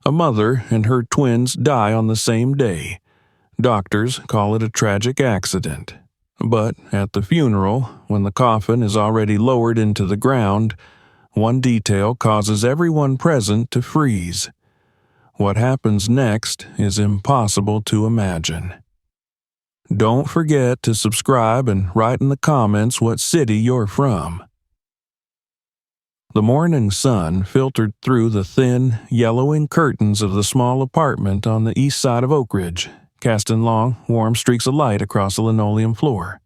A mother and her twins die on the same day. Doctors call it a tragic accident. But at the funeral, when the coffin is already lowered into the ground, one detail causes everyone present to freeze. What happens next is impossible to imagine. Don't forget to subscribe and write in the comments what city you're from. The morning sun filtered through the thin, yellowing curtains of the small apartment on the east side of Oak Ridge, casting long, warm streaks of light across the linoleum floor.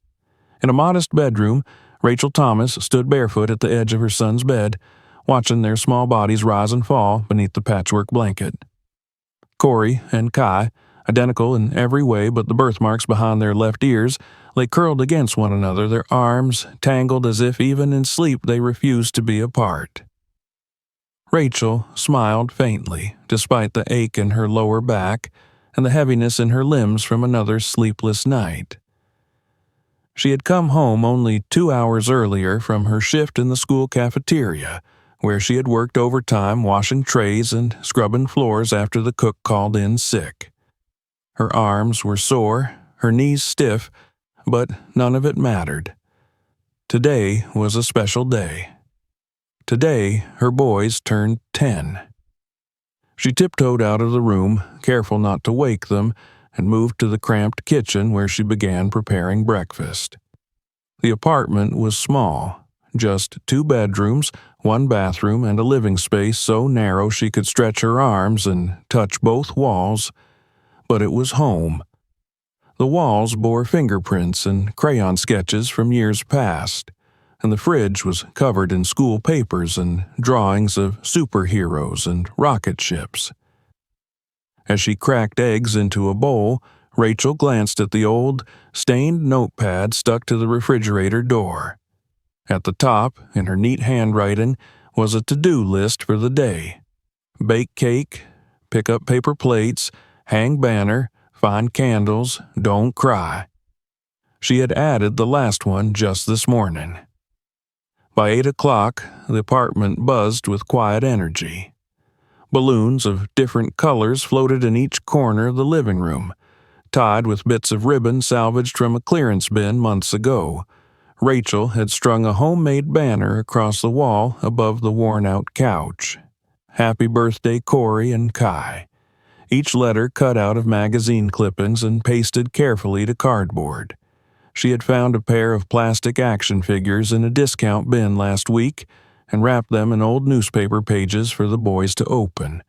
In a modest bedroom, Rachel Thomas stood barefoot at the edge of her son's bed, watching their small bodies rise and fall beneath the patchwork blanket. Corey and Kai, identical in every way but the birthmarks behind their left ears, lay curled against one another, their arms tangled as if even in sleep they refused to be apart. Rachel smiled faintly, despite the ache in her lower back and the heaviness in her limbs from another sleepless night. She had come home only 2 hours earlier from her shift in the school cafeteria, where she had worked overtime washing trays and scrubbing floors after the cook called in sick. Her arms were sore, her knees stiff, but none of it mattered. Today was a special day. Today, her boys turned 10. She tiptoed out of the room, careful not to wake them, and moved to the cramped kitchen where she began preparing breakfast. The apartment was small, just 2 bedrooms, 1 bathroom, and a living space so narrow she could stretch her arms and touch both walls, but it was home. The walls bore fingerprints and crayon sketches from years past, and the fridge was covered in school papers and drawings of superheroes and rocket ships. As she cracked eggs into a bowl, Rachel glanced at the old, stained notepad stuck to the refrigerator door. At the top, in her neat handwriting, was a to-do list for the day. Bake cake, pick up paper plates, hang banner, find candles, don't cry. She had added the last one just this morning. By 8 o'clock, the apartment buzzed with quiet energy. Balloons of different colors floated in each corner of the living room, tied with bits of ribbon salvaged from a clearance bin months ago. Rachel had strung a homemade banner across the wall above the worn-out couch. Happy birthday, Corey and Kai. Each letter cut out of magazine clippings and pasted carefully to cardboard. She had found a pair of plastic action figures in a discount bin last week and wrapped them in old newspaper pages for the boys to open.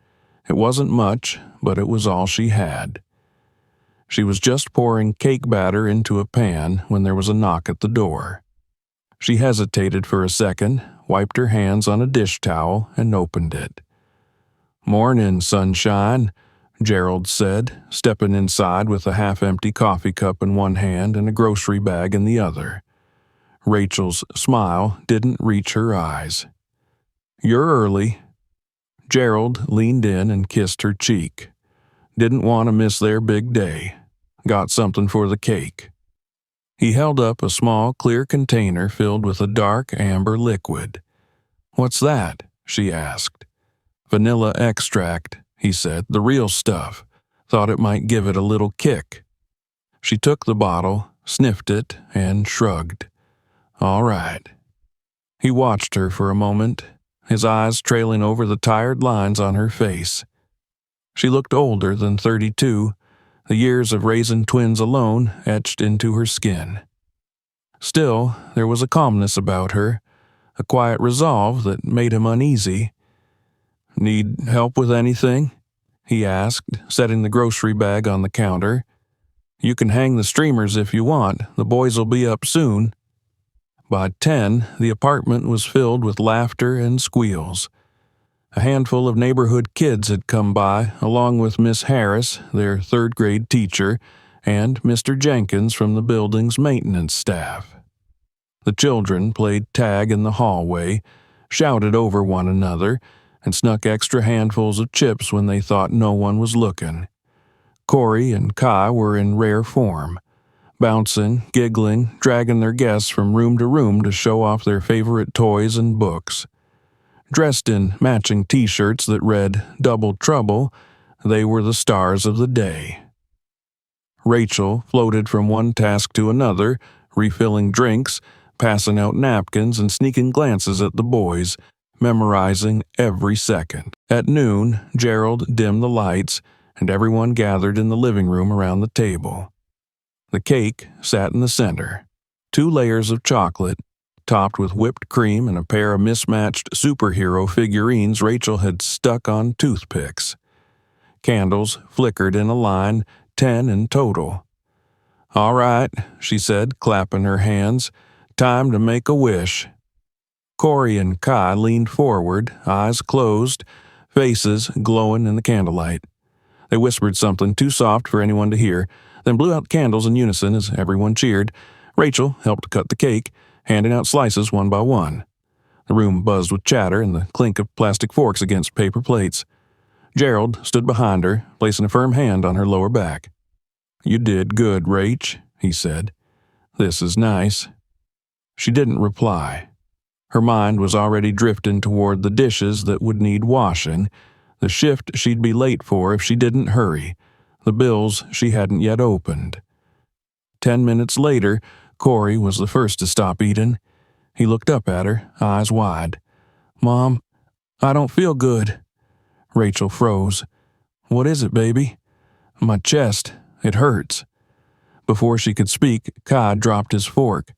It wasn't much, but it was all she had. She was just pouring cake batter into a pan when there was a knock at the door. She hesitated for a second, wiped her hands on a dish towel, and opened it. "Morning, sunshine," Gerald said, stepping inside with a half-empty coffee cup in one hand and a grocery bag in the other. Rachel's smile didn't reach her eyes. "You're early." Gerald leaned in and kissed her cheek. Didn't want to miss their big day. Got something for the cake. He held up a small, clear container filled with a dark amber liquid. "What's that?" she asked. "Vanilla extract," he said, "the real stuff. Thought it might give it a little kick." She took the bottle, sniffed it, and shrugged. "All right." He watched her for a moment, his eyes trailing over the tired lines on her face. She looked older than 32, the years of raising twins alone etched into her skin. Still, there was a calmness about her, a quiet resolve that made him uneasy. "Need help with anything?" he asked, setting the grocery bag on the counter. "You can hang the streamers if you want. The boys will be up soon." By 10, the apartment was filled with laughter and squeals. A handful of neighborhood kids had come by, along with Miss Harris, their third-grade teacher, and Mr. Jenkins from the building's maintenance staff. The children played tag in the hallway, shouted over one another, and snuck extra handfuls of chips when they thought no one was looking. Corey and Kai were in rare form, bouncing, giggling, dragging their guests from room to room to show off their favorite toys and books. Dressed in matching t-shirts that read "Double Trouble," they were the stars of the day. Rachel floated from one task to another, refilling drinks, passing out napkins, and sneaking glances at the boys, memorizing every second. At noon, Gerald dimmed the lights, and everyone gathered in the living room around the table. The cake sat in the center, 2 layers of chocolate, topped with whipped cream and a pair of mismatched superhero figurines Rachel had stuck on toothpicks. Candles flickered in a line, 10 in total. "All right," she said, clapping her hands. "Time to make a wish." Corey and Kai leaned forward, eyes closed, faces glowing in the candlelight. They whispered something too soft for anyone to hear, then blew out the candles in unison as everyone cheered. Rachel helped cut the cake, handing out slices one by one. The room buzzed with chatter and the clink of plastic forks against paper plates. Gerald stood behind her, placing a firm hand on her lower back. "You did good, Rach," he said. "This is nice." She didn't reply. Her mind was already drifting toward the dishes that would need washing, the shift she'd be late for if she didn't hurry, the bills she hadn't yet opened. 10 minutes later, Corey was the first to stop eating. He looked up at her, eyes wide. "Mom, I don't feel good." Rachel froze. "What is it, baby?" "My chest. It hurts." Before she could speak, Kai dropped his fork.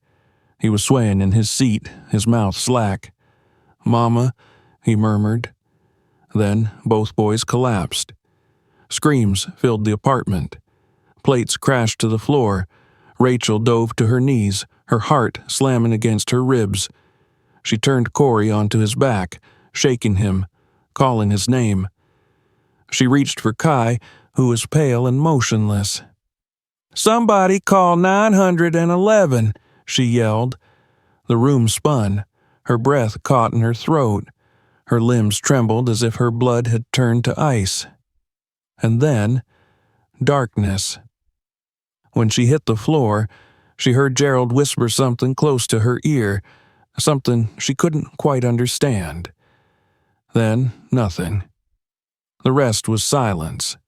He was swaying in his seat, his mouth slack. "Mama," he murmured. Then both boys collapsed. Screams filled the apartment. Plates crashed to the floor. Rachel dove to her knees, her heart slamming against her ribs. She turned Corey onto his back, shaking him, calling his name. She reached for Kai, who was pale and motionless. "Somebody call 911, she yelled. The room spun. Her breath caught in her throat. Her limbs trembled as if her blood had turned to ice. And then, darkness. When she hit the floor, she heard Gerald whisper something close to her ear, something she couldn't quite understand. Then, nothing. The rest was silence.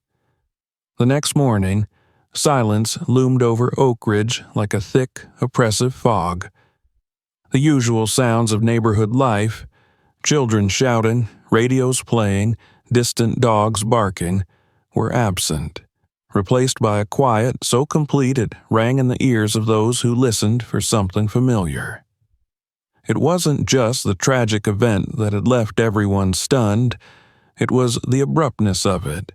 The next morning, silence loomed over Oak Ridge like a thick, oppressive fog. The usual sounds of neighborhood life, children shouting, radios playing, distant dogs barking, were absent, replaced by a quiet so complete it rang in the ears of those who listened for something familiar. It wasn't just the tragic event that had left everyone stunned, it was the abruptness of it,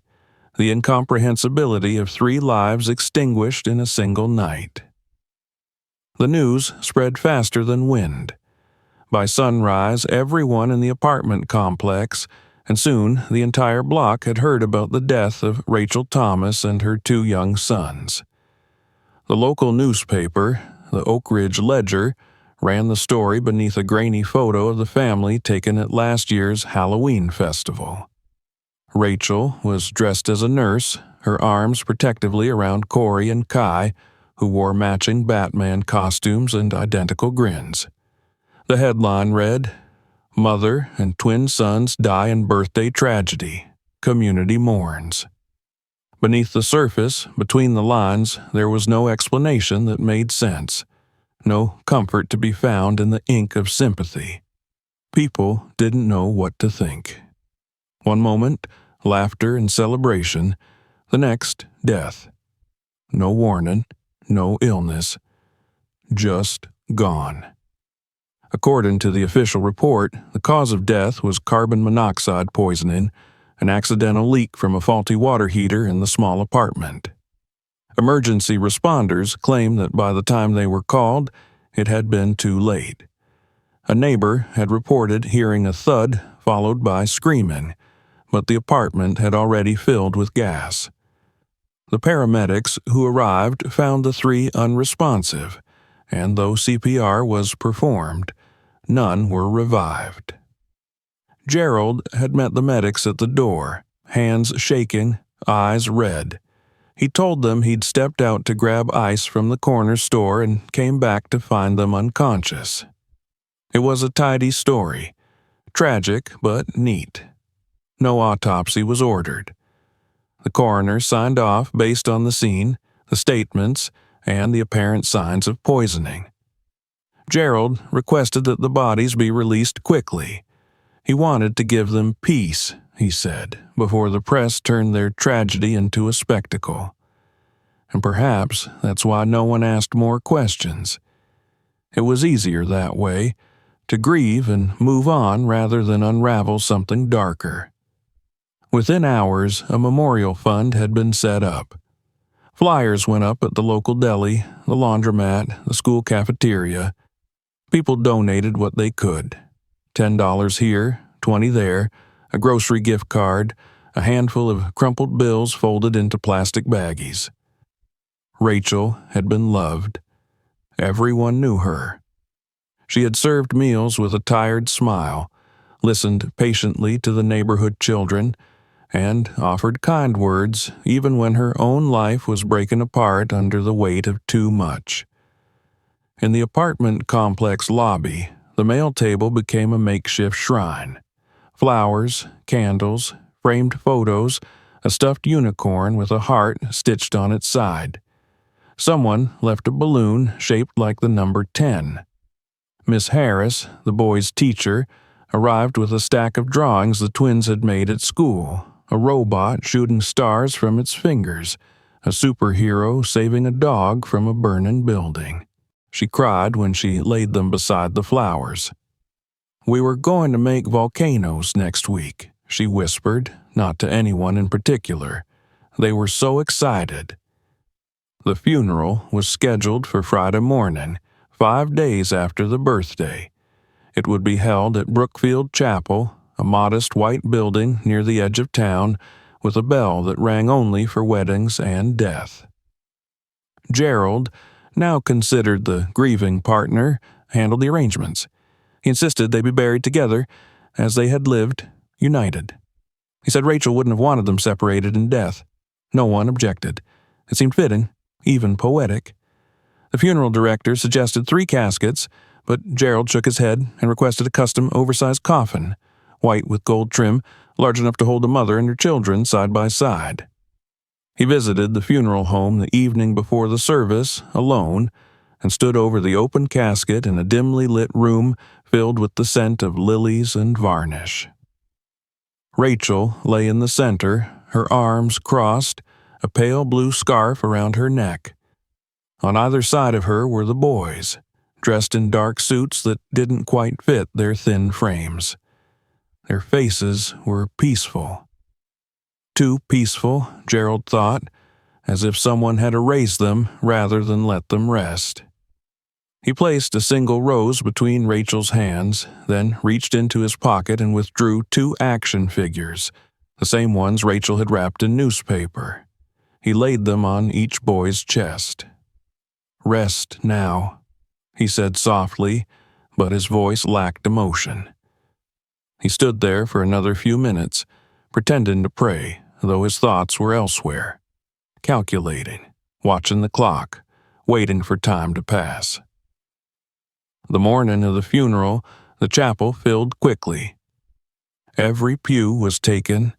the incomprehensibility of 3 lives extinguished in a single night. The news spread faster than wind. By sunrise, everyone in the apartment complex, and soon the entire block, had heard about the death of Rachel Thomas and her 2 young sons. The local newspaper, the Oak Ridge Ledger, ran the story beneath a grainy photo of the family taken at last year's Halloween festival. Rachel was dressed as a nurse, her arms protectively around Corey and Kai, who wore matching Batman costumes and identical grins. The headline read, "Mother and twin sons die in birthday tragedy. Community mourns." Beneath the surface, between the lines, there was no explanation that made sense, no comfort to be found in the ink of sympathy. People didn't know what to think. One moment, laughter and celebration, the next, death. No warning, no illness, just gone. According to the official report, the cause of death was carbon monoxide poisoning, an accidental leak from a faulty water heater in the small apartment. Emergency responders claim that by the time they were called, it had been too late. A neighbor had reported hearing a thud followed by screaming, but the apartment had already filled with gas. The paramedics who arrived found the 3 unresponsive, and though CPR was performed, none were revived. Gerald had met the medics at the door, hands shaking, eyes red. He told them he'd stepped out to grab ice from the corner store and came back to find them unconscious. It was a tidy story. Tragic, but neat. No autopsy was ordered. The coroner signed off based on the scene, the statements, and the apparent signs of poisoning. Gerald requested that the bodies be released quickly. He wanted to give them peace, he said, before the press turned their tragedy into a spectacle. And perhaps that's why no one asked more questions. It was easier that way, to grieve and move on rather than unravel something darker. Within hours, a memorial fund had been set up. Flyers went up at the local deli, the laundromat, the school cafeteria. People donated what they could. $10 here, $20 there, a grocery gift card, a handful of crumpled bills folded into plastic baggies. Rachel had been loved. Everyone knew her. She had served meals with a tired smile, listened patiently to the neighborhood children, and offered kind words even when her own life was breaking apart under the weight of too much. In the apartment complex lobby, the mail table became a makeshift shrine. Flowers, candles, framed photos, a stuffed unicorn with a heart stitched on its side. Someone left a balloon shaped like the number 10. Miss Harris, the boys' teacher, arrived with a stack of drawings the twins had made at school, a robot shooting stars from its fingers, a superhero saving a dog from a burning building. She cried when she laid them beside the flowers. "We were going to make volcanoes next week," she whispered, not to anyone in particular. They were so excited. The funeral was scheduled for Friday morning, 5 days after the birthday. It would be held at Brookfield Chapel, a modest white building near the edge of town, with a bell that rang only for weddings and death. Gerald, now considered the grieving partner, handled the arrangements. He insisted they be buried together, as they had lived, united. He said Rachel wouldn't have wanted them separated in death. No one objected. It seemed fitting, even poetic. The funeral director suggested 3 caskets, but Gerald shook his head and requested a custom oversized coffin, white with gold trim, large enough to hold the mother and her children side by side. He visited the funeral home the evening before the service, alone, and stood over the open casket in a dimly lit room filled with the scent of lilies and varnish. Rachel lay in the center, her arms crossed, a pale blue scarf around her neck. On either side of her were the boys, dressed in dark suits that didn't quite fit their thin frames. Their faces were peaceful. Too peaceful, Gerald thought, as if someone had erased them rather than let them rest. He placed a single rose between Rachel's hands, then reached into his pocket and withdrew 2 action figures, the same ones Rachel had wrapped in newspaper. He laid them on each boy's chest. "Rest now," he said softly, but his voice lacked emotion. He stood there for another few minutes, pretending to pray, though his thoughts were elsewhere, calculating, watching the clock, waiting for time to pass. The morning of the funeral, the chapel filled quickly. Every pew was taken,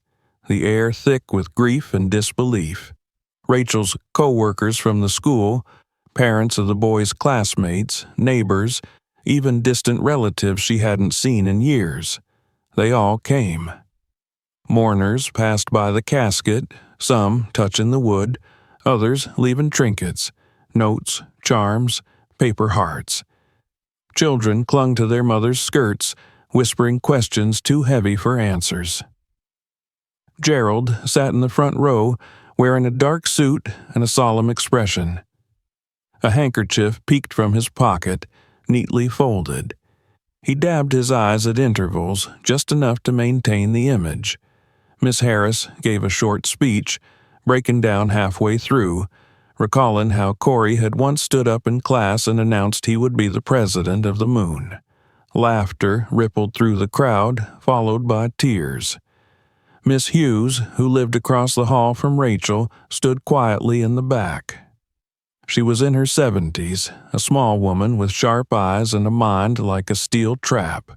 the air thick with grief and disbelief. Rachel's co-workers from the school, parents of the boys' classmates, neighbors, even distant relatives she hadn't seen in years. They all came. Mourners passed by the casket, some touching the wood, others leaving trinkets, notes, charms, paper hearts. Children clung to their mothers' skirts, whispering questions too heavy for answers. Gerald sat in the front row, wearing a dark suit and a solemn expression. A handkerchief peeked from his pocket, neatly folded. He dabbed his eyes at intervals, just enough to maintain the image. Miss Harris gave a short speech, breaking down halfway through, recalling how Corey had once stood up in class and announced he would be the president of the moon. Laughter rippled through the crowd, followed by tears. Miss Hughes, who lived across the hall from Rachel, stood quietly in the back. She was in her 70s, a small woman with sharp eyes and a mind like a steel trap.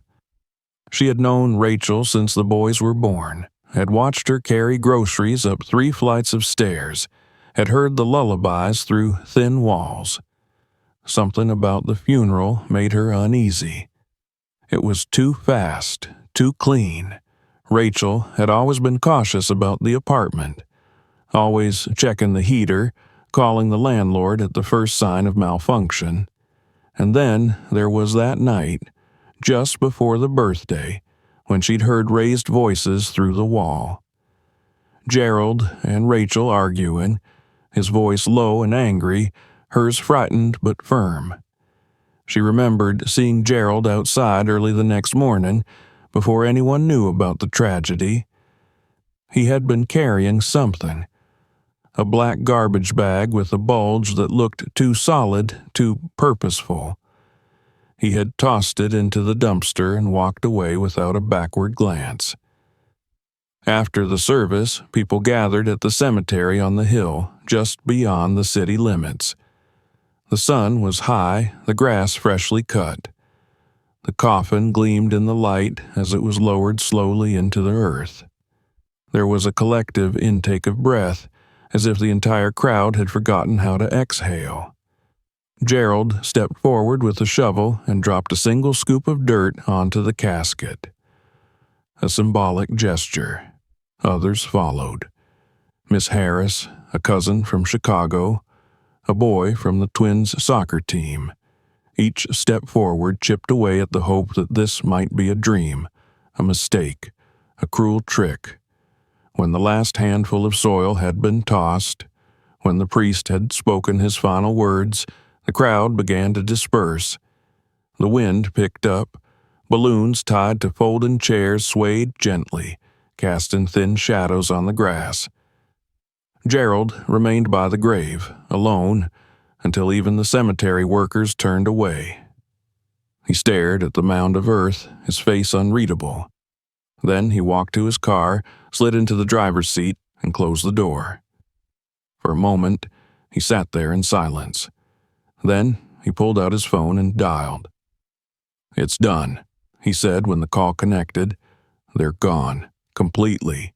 She had known Rachel since the boys were born, had watched her carry groceries up 3 flights of stairs, had heard the lullabies through thin walls. Something about the funeral made her uneasy. It was too fast, too clean. Rachel had always been cautious about the apartment, always checking the heater, calling the landlord at the first sign of malfunction. And then there was that night, just before the birthday, when she'd heard raised voices through the wall. Gerald and Rachel arguing, his voice low and angry, hers frightened but firm. She remembered seeing Gerald outside early the next morning, before anyone knew about the tragedy. He had been carrying something, a black garbage bag with a bulge that looked too solid, too purposeful. He had tossed it into the dumpster and walked away without a backward glance. After the service, people gathered at the cemetery on the hill, just beyond the city limits. The sun was high, the grass freshly cut. The coffin gleamed in the light as it was lowered slowly into the earth. There was a collective intake of breath, as if the entire crowd had forgotten how to exhale. Gerald stepped forward with a shovel and dropped a single scoop of dirt onto the casket. A symbolic gesture. Others followed. Miss Harris, a cousin from Chicago, a boy from the Twins soccer team. Each step forward chipped away at the hope that this might be a dream, a mistake, a cruel trick. When the last handful of soil had been tossed, when the priest had spoken his final words, the crowd began to disperse. The wind picked up. Balloons tied to folding chairs swayed gently, casting thin shadows on the grass. Gerald remained by the grave, alone, until even the cemetery workers turned away. He stared at the mound of earth, his face unreadable. Then he walked to his car, slid into the driver's seat, and closed the door. For a moment, he sat there in silence. Then he pulled out his phone and dialed. "It's done," he said when the call connected. "They're gone, completely."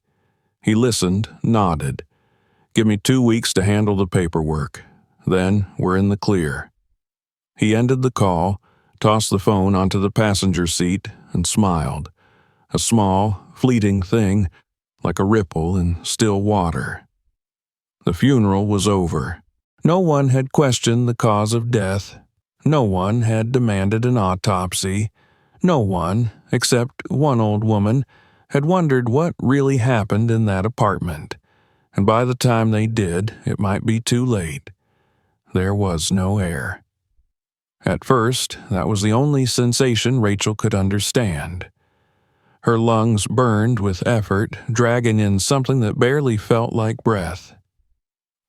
He listened, nodded. "Give me 2 weeks to handle the paperwork. Then we're in the clear." He ended the call, tossed the phone onto the passenger seat, and smiled. A small, fleeting thing, like a ripple in still water. The funeral was over. No one had questioned the cause of death. No one had demanded an autopsy. No one, except one old woman, had wondered what really happened in that apartment. And by the time they did, it might be too late. There was no air. At first, that was the only sensation Rachel could understand. Her lungs burned with effort, dragging in something that barely felt like breath.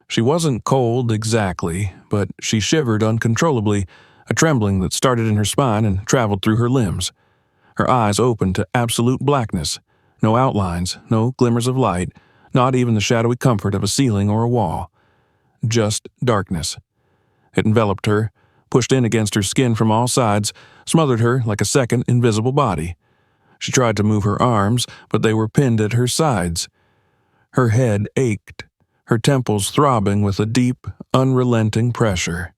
She wasn't cold exactly, but she shivered uncontrollably, a trembling that started in her spine and traveled through her limbs. Her eyes opened to absolute blackness. No outlines, no glimmers of light, not even the shadowy comfort of a ceiling or a wall. Just darkness. It enveloped her, pushed in against her skin from all sides, smothered her like a second invisible body. She tried to move her arms, but they were pinned at her sides. Her head ached, her temples throbbing with a deep, unrelenting pressure.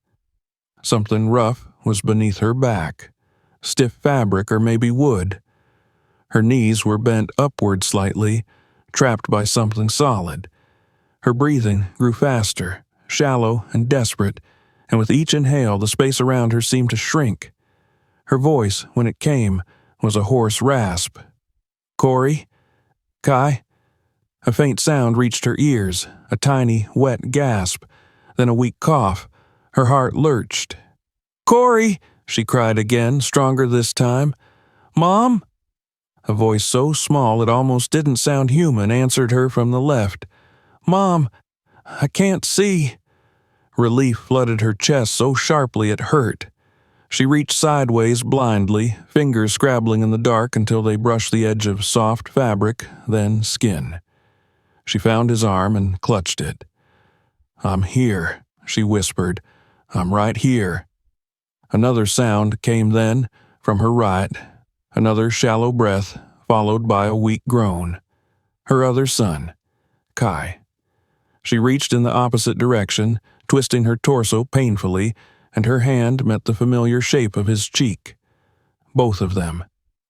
Something rough was beneath her back, stiff fabric or maybe wood. Her knees were bent upward slightly, trapped by something solid. Her breathing grew faster, shallow and desperate, and with each inhale the space around her seemed to shrink. Her voice, when it came, was a hoarse rasp. "Corey? Kai?" A faint sound reached her ears, a tiny, wet gasp, then a weak cough. Her heart lurched. "Corey!" she cried again, stronger this time. "Mom?" A voice so small it almost didn't sound human answered her from the left. "Mom, I can't see." Relief flooded her chest so sharply it hurt. She reached sideways blindly, fingers scrabbling in the dark until they brushed the edge of soft fabric, then skin. She found his arm and clutched it. "I'm here," she whispered. "I'm right here." Another sound came then, from her right. Another shallow breath, followed by a weak groan. Her other son, Kai. She reached in the opposite direction, twisting her torso painfully, and her hand met the familiar shape of his cheek. Both of them,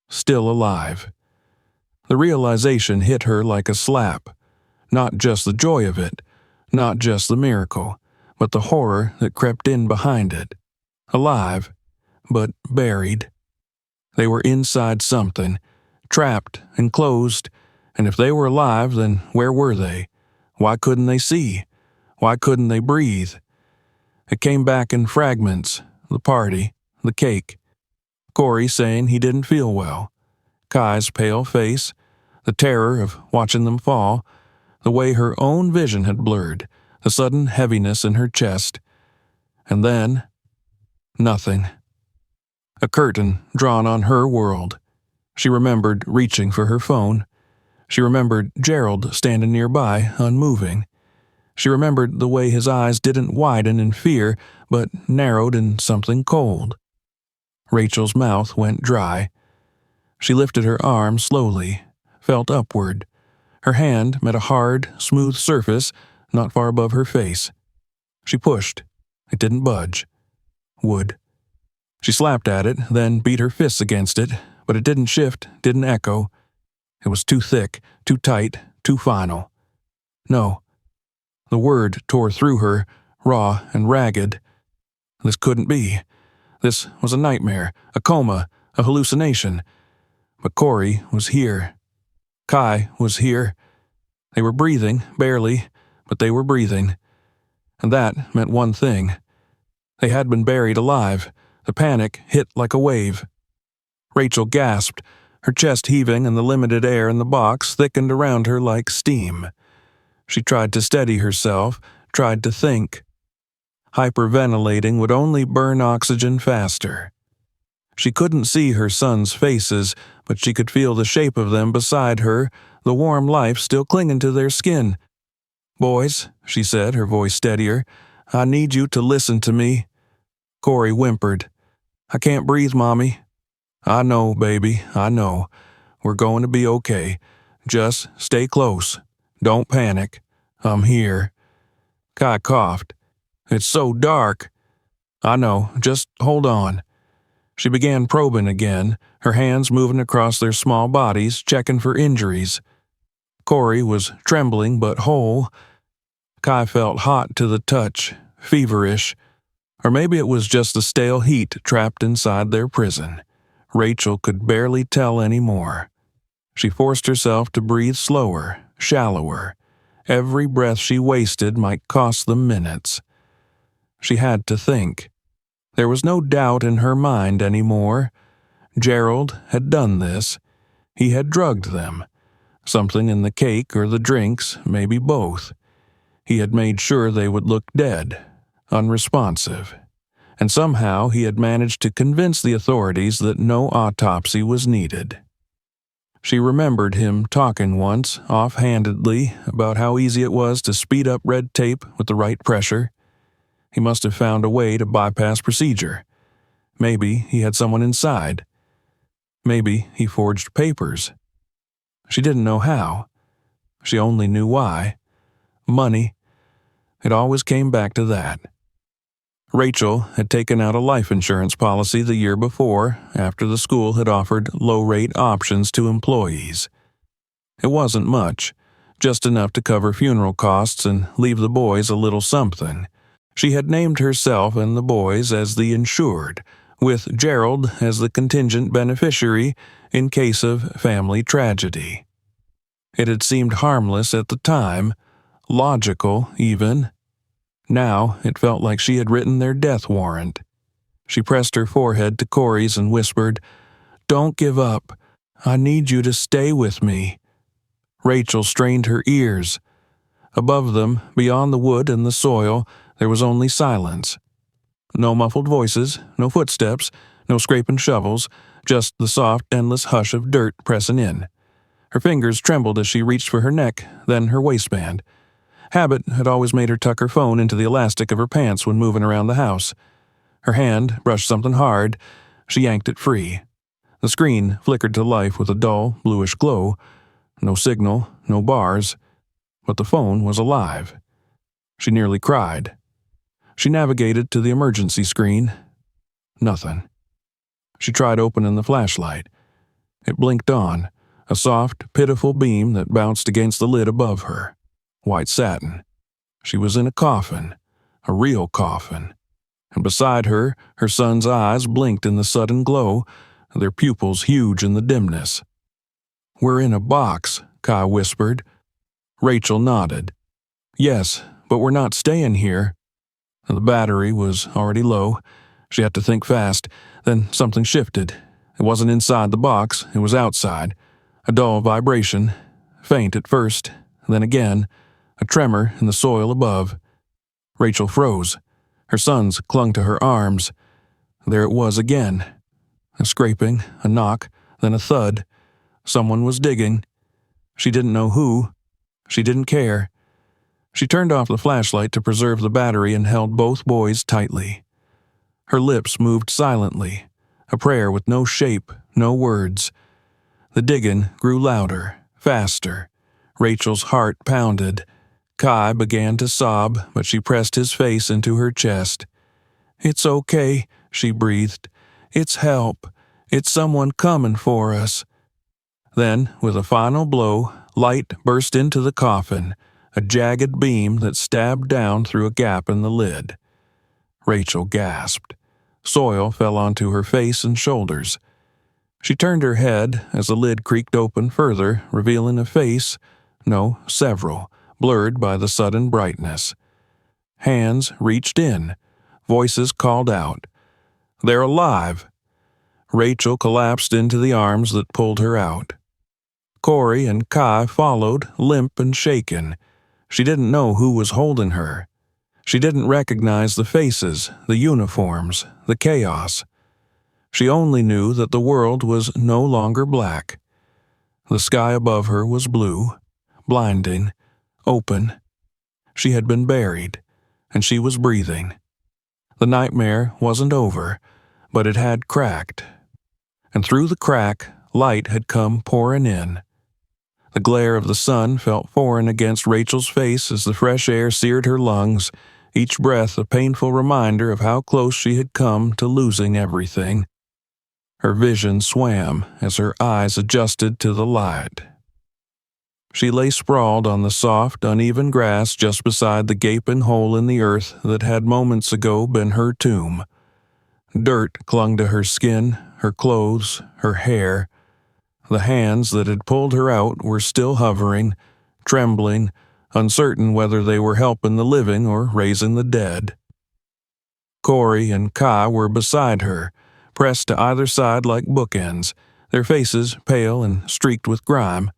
still alive. The realization hit her like a slap. Not just the joy of it, not just the miracle, but the horror that crept in behind it. Alive, but buried. They were inside something, trapped, enclosed, and if they were alive, then where were they? Why couldn't they see? Why couldn't they breathe? It came back in fragments, the party, the cake. Corey saying he didn't feel well. Kai's pale face, the terror of watching them fall, the way her own vision had blurred, the sudden heaviness in her chest. And then, nothing. A curtain drawn on her world. She remembered reaching for her phone. She remembered Gerald standing nearby, unmoving. She remembered the way his eyes didn't widen in fear, but narrowed in something cold. Rachel's mouth went dry. She lifted her arm slowly, felt upward. Her hand met a hard, smooth surface not far above her face. She pushed. It didn't budge. Wood. She slapped at it, then beat her fists against it, but it didn't shift, didn't echo. It was too thick, too tight, too final. No. The word tore through her, raw and ragged. This couldn't be. This was a nightmare, a coma, a hallucination. But Corey was here. Kai was here. They were breathing, barely, but they were breathing. And that meant one thing. They had been buried alive. The panic hit like a wave. Rachel gasped, her chest heaving and the limited air in the box thickened around her like steam. She tried to steady herself, tried to think. Hyperventilating would only burn oxygen faster. She couldn't see her sons' faces, but she could feel the shape of them beside her, the warm life still clinging to their skin. "Boys," she said, her voice steadier, "I need you to listen to me." Corey whimpered. "I can't breathe, Mommy." "I know, baby, I know. We're going to be okay. Just stay close. Don't panic. I'm here." Kai coughed. "It's so dark." "I know. Just hold on." She began probing again, her hands moving across their small bodies, checking for injuries. Corey was trembling but whole. Kai felt hot to the touch, feverish. Or maybe it was just the stale heat trapped inside their prison. Rachel could barely tell any more. She forced herself to breathe slower, shallower. Every breath she wasted might cost them minutes. She had to think. There was no doubt in her mind anymore. Gerald had done this. He had drugged them. Something in the cake or the drinks, maybe both. He had made sure they would look dead, unresponsive. And somehow he had managed to convince the authorities that no autopsy was needed. She remembered him talking once, offhandedly, about how easy it was to speed up red tape with the right pressure. He must have found a way to bypass procedure. Maybe he had someone inside. Maybe he forged papers. She didn't know how. She only knew why. Money. It always came back to that. Rachel had taken out a life insurance policy the year before, after the school had offered low-rate options to employees. It wasn't much, just enough to cover funeral costs and leave the boys a little something. She had named herself and the boys as the insured, with Gerald as the contingent beneficiary in case of family tragedy. It had seemed harmless at the time, logical even. Now it felt like she had written their death warrant. She pressed her forehead to Corey's and whispered, "Don't give up. I need you to stay with me." Rachel strained her ears. Above them, beyond the wood and the soil, there was only silence. No muffled voices, no footsteps, no scraping shovels, just the soft, endless hush of dirt pressing in. Her fingers trembled as she reached for her neck, then her waistband. Habit had always made her tuck her phone into the elastic of her pants when moving around the house. Her hand brushed something hard. She yanked it free. The screen flickered to life with a dull, bluish glow. No signal, no bars, but the phone was alive. She nearly cried. She navigated to the emergency screen. Nothing. She tried opening the flashlight. It blinked on, a soft, pitiful beam that bounced against the lid above her. White satin. She was in a coffin, a real coffin. And beside her, her son's eyes blinked in the sudden glow, their pupils huge in the dimness. "We're in a box," Kai whispered. Rachel nodded. "Yes, but we're not staying here." The battery was already low. She had to think fast. Then something shifted. It wasn't inside the box, it was outside. A dull vibration, faint at first, then again, a tremor in the soil above. Rachel froze. Her sons clung to her arms. There it was again. A scraping, a knock, then a thud. Someone was digging. She didn't know who. She didn't care. She turned off the flashlight to preserve the battery and held both boys tightly. Her lips moved silently, a prayer with no shape, no words. The digging grew louder, faster. Rachel's heart pounded. Kai began to sob, but she pressed his face into her chest. "It's okay," she breathed. "It's help. It's someone coming for us." Then, with a final blow, light burst into the coffin, a jagged beam that stabbed down through a gap in the lid. Rachel gasped. Soil fell onto her face and shoulders. She turned her head as the lid creaked open further, revealing a face, no, several, blurred by the sudden brightness. Hands reached in. Voices called out. "They're alive!" Rachel collapsed into the arms that pulled her out. Corey and Kai followed, limp and shaken. She didn't know who was holding her. She didn't recognize the faces, the uniforms, the chaos. She only knew that the world was no longer black. The sky above her was blue, blinding, open. She had been buried, and she was breathing. The nightmare wasn't over, but it had cracked. And through the crack, light had come pouring in. The glare of the sun felt foreign against Rachel's face as the fresh air seared her lungs, each breath a painful reminder of how close she had come to losing everything. Her vision swam as her eyes adjusted to the light. She lay sprawled on the soft, uneven grass just beside the gaping hole in the earth that had moments ago been her tomb. Dirt clung to her skin, her clothes, her hair. The hands that had pulled her out were still hovering, trembling, uncertain whether they were helping the living or raising the dead. Corey and Kai were beside her, pressed to either side like bookends, their faces pale and streaked with grime.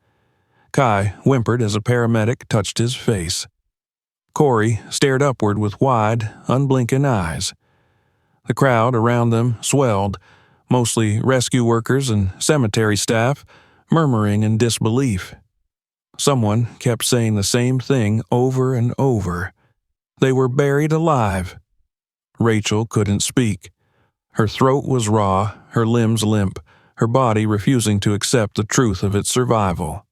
Kai whimpered as a paramedic touched his face. Corey stared upward with wide, unblinking eyes. The crowd around them swelled, mostly rescue workers and cemetery staff, murmuring in disbelief. Someone kept saying the same thing over and over. They were buried alive. Rachel couldn't speak. Her throat was raw, her limbs limp, her body refusing to accept the truth of its survival.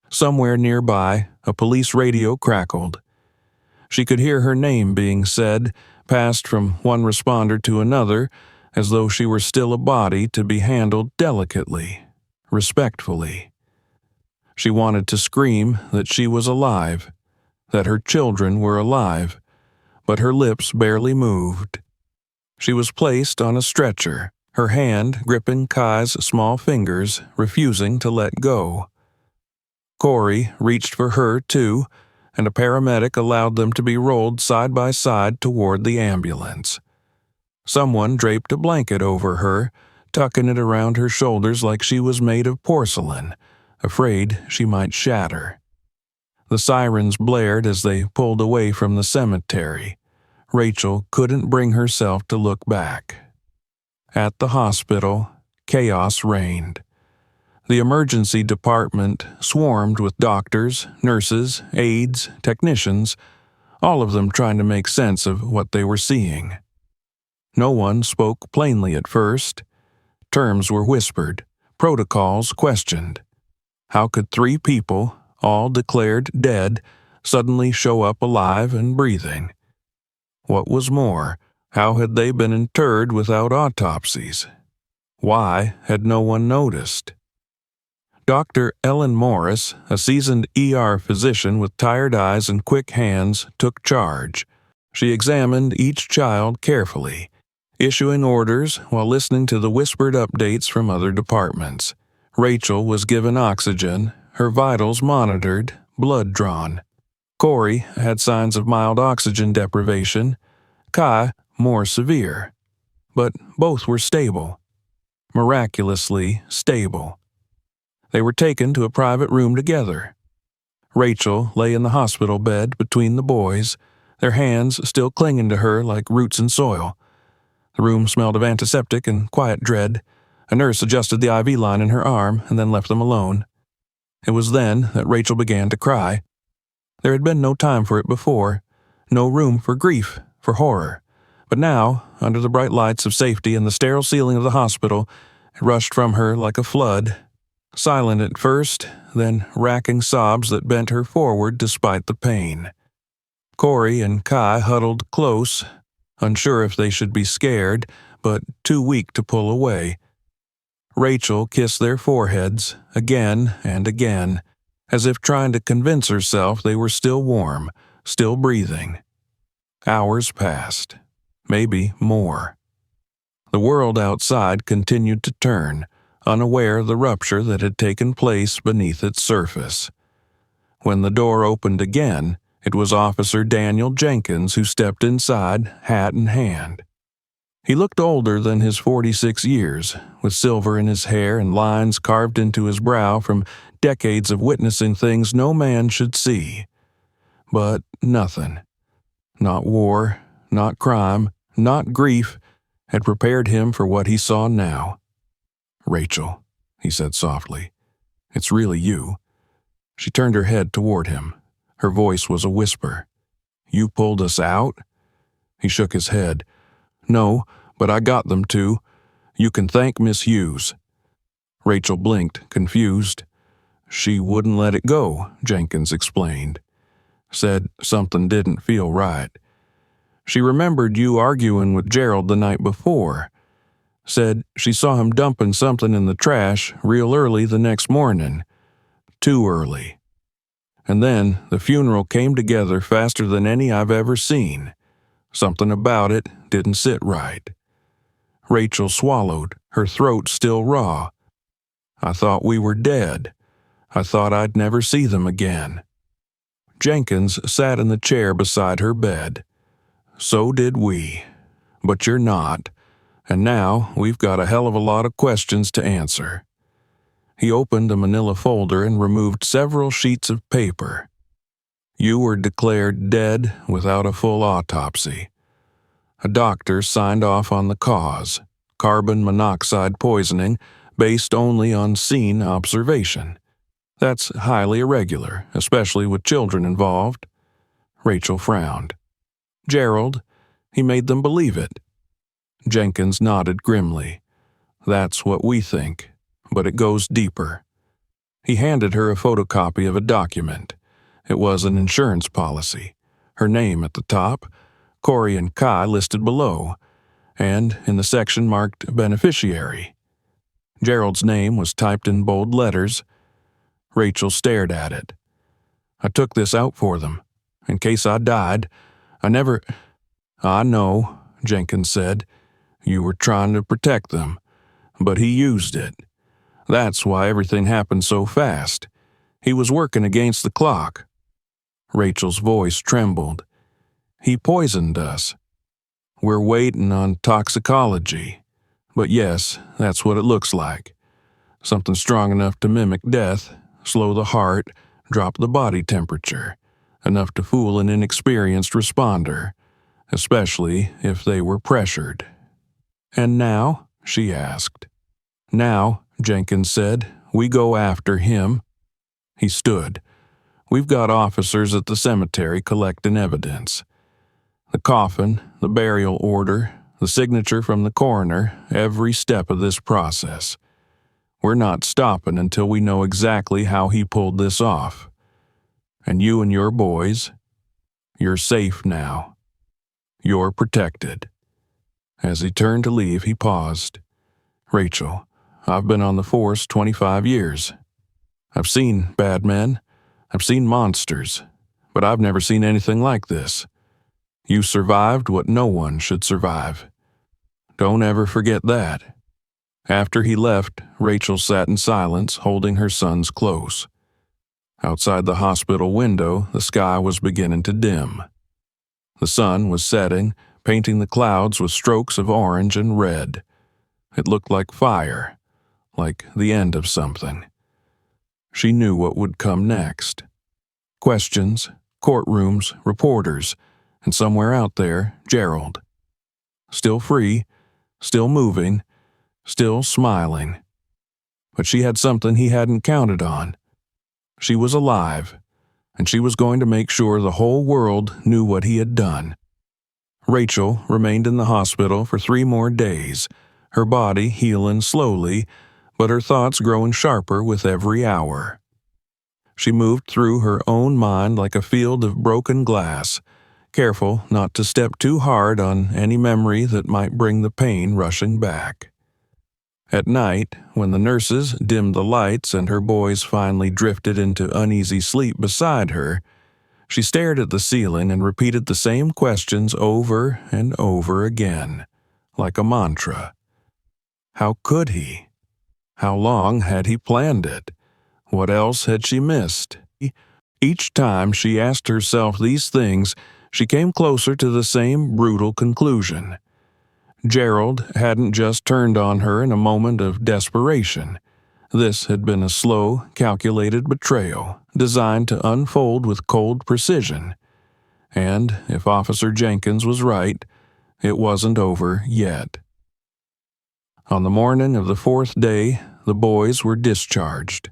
Somewhere nearby, a police radio crackled. She could hear her name being said, passed from one responder to another, as though she were still a body to be handled delicately, respectfully. She wanted to scream that she was alive, that her children were alive, but her lips barely moved. She was placed on a stretcher, her hand gripping Kai's small fingers, refusing to let go. Corey reached for her, too, and a paramedic allowed them to be rolled side by side toward the ambulance. Someone draped a blanket over her, tucking it around her shoulders like she was made of porcelain, afraid she might shatter. The sirens blared as they pulled away from the cemetery. Rachel couldn't bring herself to look back. At the hospital, chaos reigned. The emergency department swarmed with doctors, nurses, aides, technicians, all of them trying to make sense of what they were seeing. No one spoke plainly at first. Terms were whispered, protocols questioned. How could 3 people, all declared dead, suddenly show up alive and breathing? What was more, how had they been interred without autopsies? Why had no one noticed? Dr. Ellen Morris, a seasoned ER physician with tired eyes and quick hands, took charge. She examined each child carefully, issuing orders while listening to the whispered updates from other departments. Rachel was given oxygen, her vitals monitored, blood drawn. Corey had signs of mild oxygen deprivation, Kai more severe. But both were stable. Miraculously stable. They were taken to a private room together. Rachel lay in the hospital bed between the boys, their hands still clinging to her like roots in soil. The room smelled of antiseptic and quiet dread. A nurse adjusted the IV line in her arm and then left them alone. It was then that Rachel began to cry. There had been no time for it before, no room for grief, for horror. But now, under the bright lights of safety and the sterile ceiling of the hospital, it rushed from her like a flood. Silent at first, then racking sobs that bent her forward despite the pain. Corey and Kai huddled close, unsure if they should be scared, but too weak to pull away. Rachel kissed their foreheads again and again, as if trying to convince herself they were still warm, still breathing. Hours passed, maybe more. The world outside continued to turn, unaware of the rupture that had taken place beneath its surface. When the door opened again, it was Officer Daniel Jenkins who stepped inside, hat in hand. He looked older than his 46 years, with silver in his hair and lines carved into his brow from decades of witnessing things no man should see. But nothing, not war, not crime, not grief, had prepared him for what he saw now. "Rachel," he said softly, "it's really you." She turned her head toward him. Her voice was a whisper. "You pulled us out?" He shook his head. "No, but I got them to. You can thank Miss Hughes." Rachel blinked, confused. "She wouldn't let it go," Jenkins explained. "Said something didn't feel right. She remembered you arguing with Gerald the night before. Said she saw him dumping something in the trash real early the next morning. Too early. And then the funeral came together faster than any I've ever seen. Something about it didn't sit right." Rachel swallowed, her throat still raw. "I thought we were dead. I thought I'd never see them again." Jenkins sat in the chair beside her bed. "So did we. But you're not. And now we've got a hell of a lot of questions to answer." He opened a manila folder and removed several sheets of paper. "You were declared dead without a full autopsy. A doctor signed off on the cause, carbon monoxide poisoning, based only on scene observation. That's highly irregular, especially with children involved." Rachel frowned. "Gerald, he made them believe it." Jenkins nodded grimly. "That's what we think, but it goes deeper." He handed her a photocopy of a document. It was an insurance policy, her name at the top, Corey and Kai listed below, and in the section marked beneficiary. Gerald's name was typed in bold letters. Rachel stared at it. "I took this out for them, in case I died. I never—" "I know," Jenkins said. "You were trying to protect them, but he used it. That's why everything happened so fast. He was working against the clock." Rachel's voice trembled. "He poisoned us. We're waiting on toxicology. But yes, that's what it looks like. Something strong enough to mimic death, slow the heart, drop the body temperature, enough to fool an inexperienced responder, especially if they were pressured." "And now?" she asked. "Now," Jenkins said, "we go after him." He stood. "We've got officers at the cemetery collecting evidence. The coffin, the burial order, The signature from the coroner, every step of this process. We're not stopping until we know exactly how he pulled this off. And you and your boys, you're safe now. You're protected." As he turned to leave, he paused. "Rachel, I've been on the force 25 years. I've seen bad men. I've seen monsters. But I've never seen anything like this. You survived what no one should survive. Don't ever forget that." After he left, Rachel sat in silence, holding her sons close. Outside the hospital window, the sky was beginning to dim. The sun was setting, painting the clouds with strokes of orange and red. It looked like fire, like the end of something. She knew what would come next. Questions, courtrooms, reporters, and somewhere out there, Gerald. Still free, still moving, still smiling. But she had something he hadn't counted on. She was alive, and she was going to make sure the whole world knew what he had done. Rachel remained in the hospital for 3 more days, her body healing slowly, but her thoughts growing sharper with every hour. She moved through her own mind like a field of broken glass, careful not to step too hard on any memory that might bring the pain rushing back. At night, when the nurses dimmed the lights and her boys finally drifted into uneasy sleep beside her, she stared at the ceiling and repeated the same questions over and over again, like a mantra. How could he? How long had he planned it? What else had she missed? Each time she asked herself these things, she came closer to the same brutal conclusion. Gerald hadn't just turned on her in a moment of desperation. This had been a slow, calculated betrayal, designed to unfold with cold precision. And, if Officer Jenkins was right, it wasn't over yet. On the morning of the 4th day, the boys were discharged.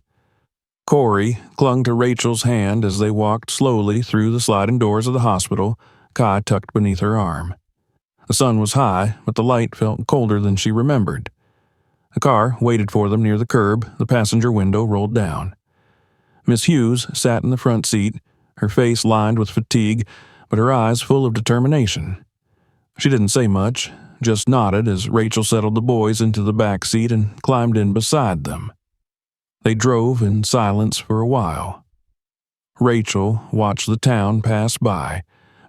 Corey clung to Rachel's hand as they walked slowly through the sliding doors of the hospital, Kai tucked beneath her arm. The sun was high, but the light felt colder than she remembered. A car waited for them near the curb, the passenger window rolled down. Miss Hughes sat in the front seat, her face lined with fatigue, but her eyes full of determination. She didn't say much, just nodded as Rachel settled the boys into the back seat and climbed in beside them. They drove in silence for a while. Rachel watched the town pass by.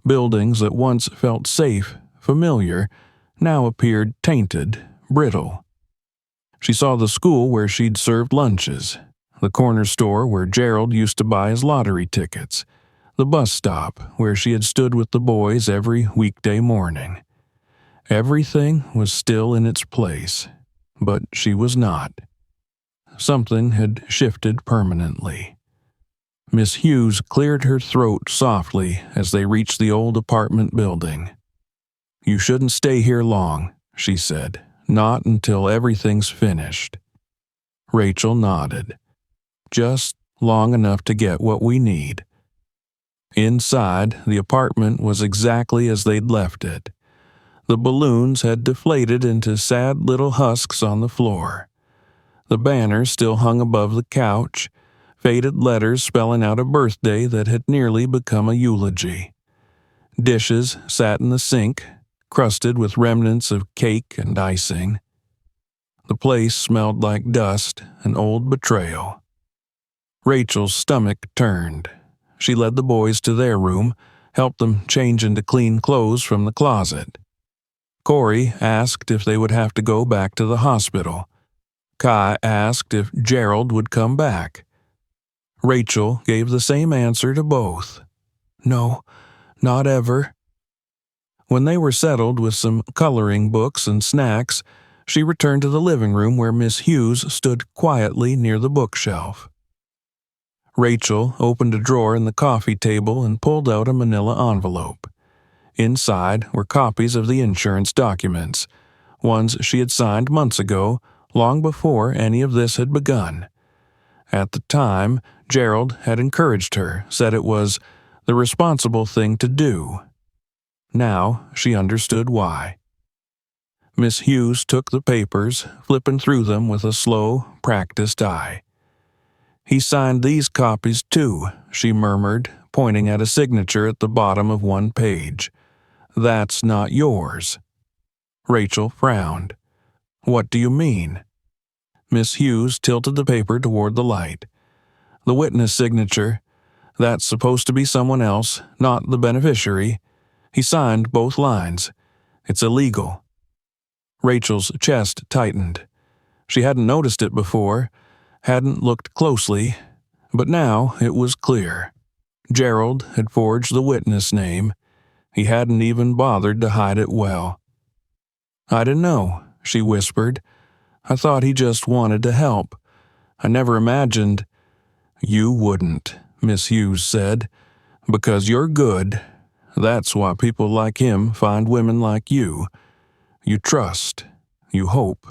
Buildings that once felt safe, familiar, now appeared tainted, brittle. She saw the school where she'd served lunches, the corner store where Gerald used to buy his lottery tickets, the bus stop where she had stood with the boys every weekday morning. Everything was still in its place, but she was not. Something had shifted permanently. Miss Hughes cleared her throat softly as they reached the old apartment building. "You shouldn't stay here long," she said. "Not until everything's finished." Rachel nodded. "Just long enough to get what we need." Inside, the apartment was exactly as they'd left it. The balloons had deflated into sad little husks on the floor. The banner still hung above the couch, faded letters spelling out a birthday that had nearly become a eulogy. Dishes sat in the sink, crusted with remnants of cake and icing. The place smelled like dust and old betrayal. Rachel's stomach turned. She led the boys to their room, helped them change into clean clothes from the closet. Corey asked if they would have to go back to the hospital. Kai asked if Gerald would come back. Rachel gave the same answer to both. "No, not ever." When they were settled with some coloring books and snacks, she returned to the living room where Miss Hughes stood quietly near the bookshelf. Rachel opened a drawer in the coffee table and pulled out a manila envelope. Inside were copies of the insurance documents, ones she had signed months ago, long before any of this had begun. At the time, Gerald had encouraged her, said it was the responsible thing to do. Now she understood why. Miss Hughes took the papers, flipping through them with a slow, practiced eye. "He signed these copies too," she murmured, pointing at a signature at the bottom of one page. "That's not yours." Rachel frowned. "What do you mean?" Miss Hughes tilted the paper toward the light. "The witness signature. That's supposed to be someone else, not the beneficiary. He signed both lines. It's illegal." Rachel's chest tightened. She hadn't noticed it before, hadn't looked closely, but now it was clear. Gerald had forged the witness name. He hadn't even bothered to hide it well. "I didn't know," she whispered. "I thought he just wanted to help. I never imagined—" "You wouldn't," Miss Hughes said, "because you're good. That's why people like him find women like you. You trust, you hope,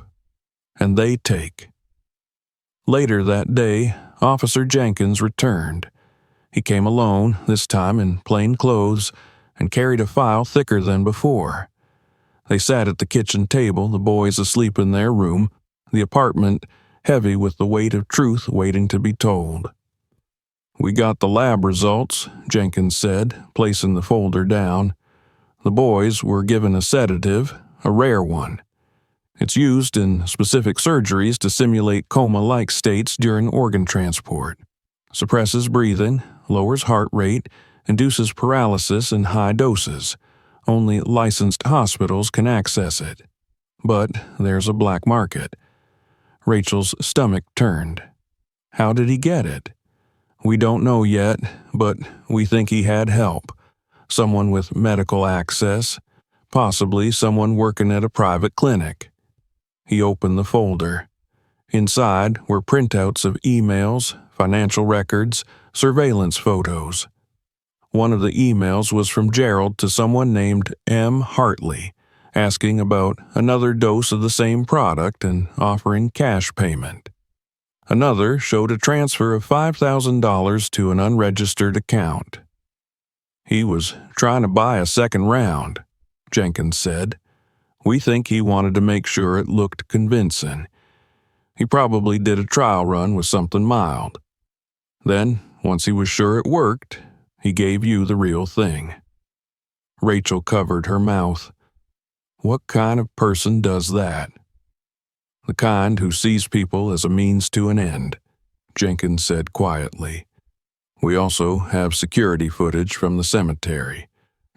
and they take." Later that day, Officer Jenkins returned. He came alone, this time in plain clothes, and carried a file thicker than before. They sat at the kitchen table, the boys asleep in their room, the apartment heavy with the weight of truth waiting to be told. "We got the lab results," Jenkins said, placing the folder down. "The boys were given a sedative, a rare one. It's used in specific surgeries to simulate coma-like states during organ transport. Suppresses breathing, lowers heart rate, induces paralysis in high doses. Only licensed hospitals can access it. But there's a black market." Rachel's stomach turned. "How did he get it?" "We don't know yet, but we think he had help. Someone with medical access, possibly someone working at a private clinic." He opened the folder. Inside were printouts of emails, financial records, surveillance photos. One of the emails was from Gerald to someone named M. Hartley, asking about another dose of the same product and offering cash payment. Another showed a transfer of $5,000 to an unregistered account. "He was trying to buy a second round," Jenkins said. "We think he wanted to make sure it looked convincing. He probably did a trial run with something mild. Then, once he was sure it worked, he gave you the real thing." Rachel covered her mouth. "What kind of person does that?" "The kind who sees people as a means to an end," Jenkins said quietly. "We also have security footage from the cemetery.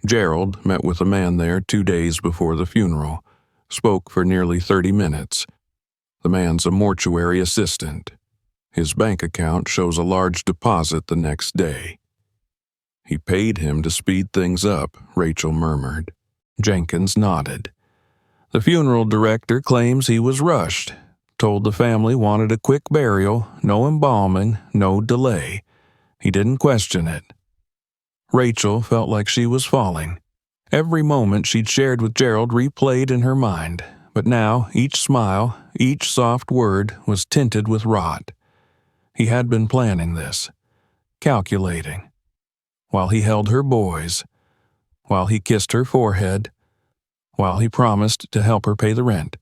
Gerald met with a man there 2 days before the funeral, spoke for nearly 30 minutes. The man's a mortuary assistant. His bank account shows a large deposit the next day." "He paid him to speed things up," Rachel murmured. Jenkins nodded. "The funeral director claims he was rushed, told the family wanted a quick burial, no embalming, no delay. He didn't question it." Rachel felt like she was falling. Every moment she'd shared with Gerald replayed in her mind, but now each smile, each soft word was tinted with rot. He had been planning this, calculating. While he held her boys, while he kissed her forehead, while he promised to help her pay the rent.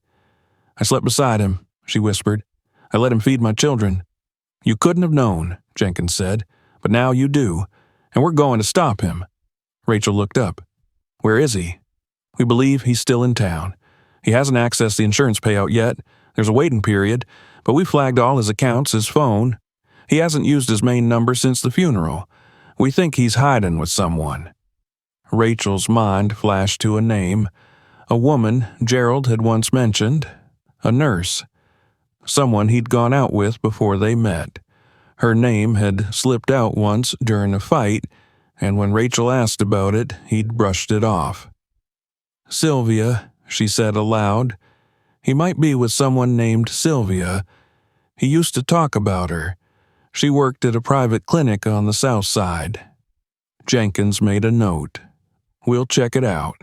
"I slept beside him," she whispered. "I let him feed my children." "You couldn't have known," Jenkins said, "but now you do, and we're going to stop him." Rachel looked up. "Where is he?" "We believe he's still in town. He hasn't accessed the insurance payout yet. There's a waiting period, but we flagged all his accounts, his phone. He hasn't used his main number since the funeral. We think he's hiding with someone." Rachel's mind flashed to a name, a woman Gerald had once mentioned, a nurse, someone he'd gone out with before they met. Her name had slipped out once during a fight, and when Rachel asked about it, he'd brushed it off. "Sylvia," she said aloud. "He might be with someone named Sylvia. He used to talk about her. She worked at a private clinic on the south side." Jenkins made a note. "We'll check it out."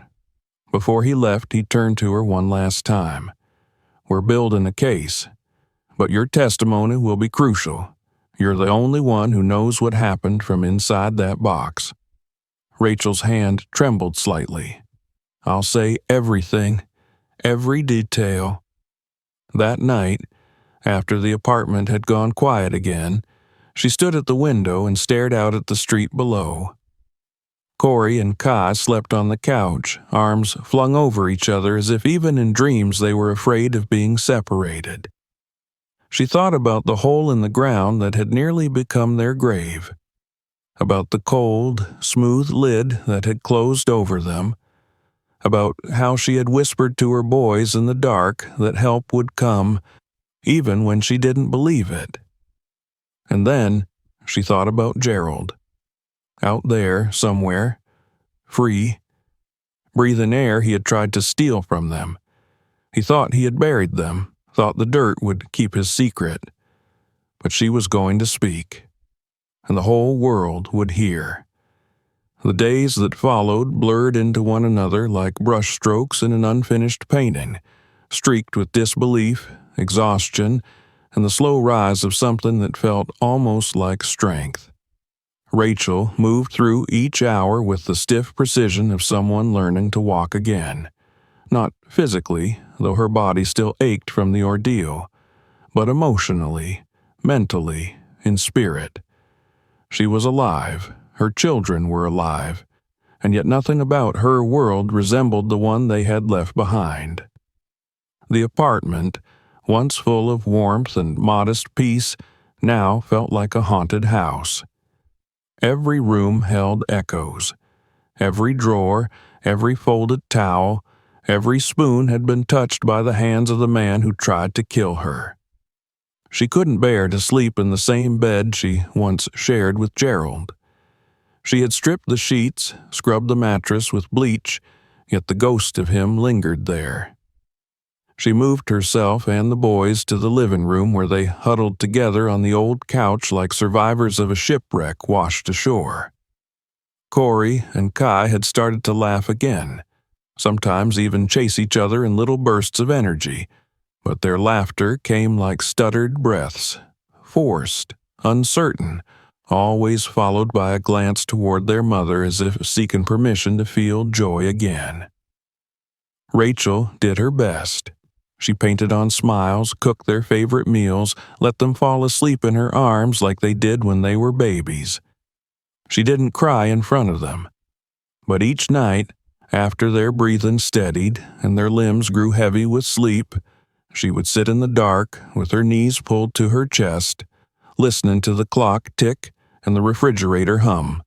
Before he left, he turned to her one last time. "We're building a case, but your testimony will be crucial. You're the only one who knows what happened from inside that box." Rachel's hand trembled slightly. "I'll say everything, every detail. That night, after the apartment had gone quiet again, she stood at the window and stared out at the street below. Corey and Kai slept on the couch, arms flung over each other as if even in dreams they were afraid of being separated. She thought about the hole in the ground that had nearly become their grave, about the cold, smooth lid that had closed over them, about how she had whispered to her boys in the dark that help would come, even when she didn't believe it. And then she thought about Gerald. Out there, somewhere, free, breathing air he had tried to steal from them. He thought he had buried them, thought the dirt would keep his secret. But she was going to speak, and the whole world would hear. The days that followed blurred into one another like brushstrokes in an unfinished painting, streaked with disbelief, exhaustion, and the slow rise of something that felt almost like strength. Rachel moved through each hour with the stiff precision of someone learning to walk again. Not physically, though her body still ached from the ordeal, but emotionally, mentally, in spirit. She was alive, her children were alive, and yet nothing about her world resembled the one they had left behind. The apartment, once full of warmth and modest peace, now felt like a haunted house. Every room held echoes. Every drawer, every folded towel, every spoon had been touched by the hands of the man who tried to kill her. She couldn't bear to sleep in the same bed she once shared with Gerald. She had stripped the sheets, scrubbed the mattress with bleach, yet the ghost of him lingered there. She moved herself and the boys to the living room where they huddled together on the old couch like survivors of a shipwreck washed ashore. Corey and Kai had started to laugh again, sometimes even chase each other in little bursts of energy, but their laughter came like stuttered breaths, forced, uncertain, always followed by a glance toward their mother as if seeking permission to feel joy again. Rachel did her best. She painted on smiles, cooked their favorite meals, let them fall asleep in her arms like they did when they were babies. She didn't cry in front of them. But each night, after their breathing steadied and their limbs grew heavy with sleep, she would sit in the dark with her knees pulled to her chest, listening to the clock tick and the refrigerator hum.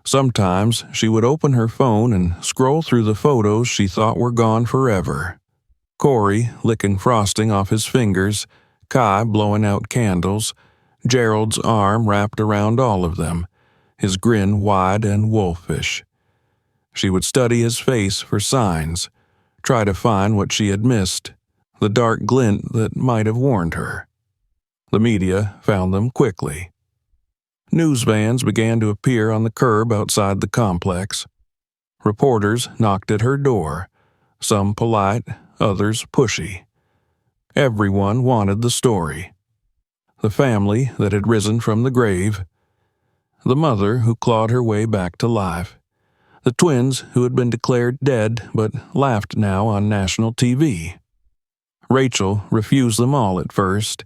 Sometimes she would open her phone and scroll through the photos she thought were gone forever. Corey licking frosting off his fingers, Kai blowing out candles, Gerald's arm wrapped around all of them, his grin wide and wolfish. She would study his face for signs, try to find what she had missed, the dark glint that might have warned her. The media found them quickly. News vans began to appear on the curb outside the complex. Reporters knocked at her door, some polite, others pushy. Everyone wanted the story. The family that had risen from the grave, the mother who clawed her way back to life, the twins who had been declared dead but laughed now on national TV. Rachel refused them all at first.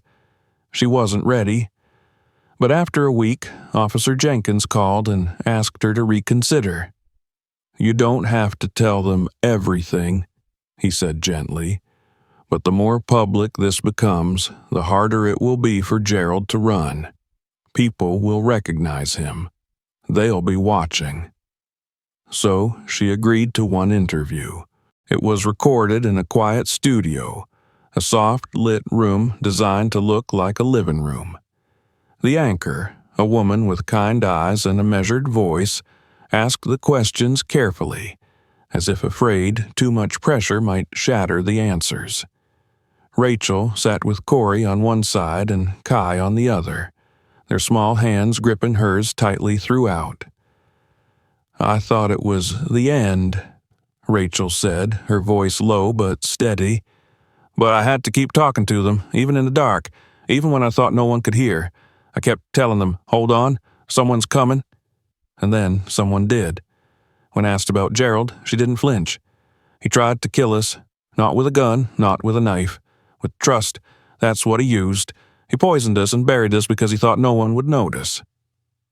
She wasn't ready. But after a week, Officer Jenkins called and asked her to reconsider. "You don't have to tell them everything," he said gently, "but the more public this becomes, the harder it will be for Gerald to run. People will recognize him. They'll be watching." So she agreed to one interview. It was recorded in a quiet studio, a soft-lit room designed to look like a living room. The anchor, a woman with kind eyes and a measured voice, asked the questions carefully, as if afraid too much pressure might shatter the answers. Rachel sat with Corey on one side and Kai on the other, their small hands gripping hers tightly throughout. "I thought it was the end," Rachel said, her voice low but steady. "But I had to keep talking to them, even in the dark, even when I thought no one could hear. I kept telling them, 'Hold on, someone's coming.' And then someone did. When asked about Gerald, she didn't flinch. He tried to kill us, Not with a gun, not with a knife. With trust, that's what he used. He poisoned us and buried us because he thought no one would notice.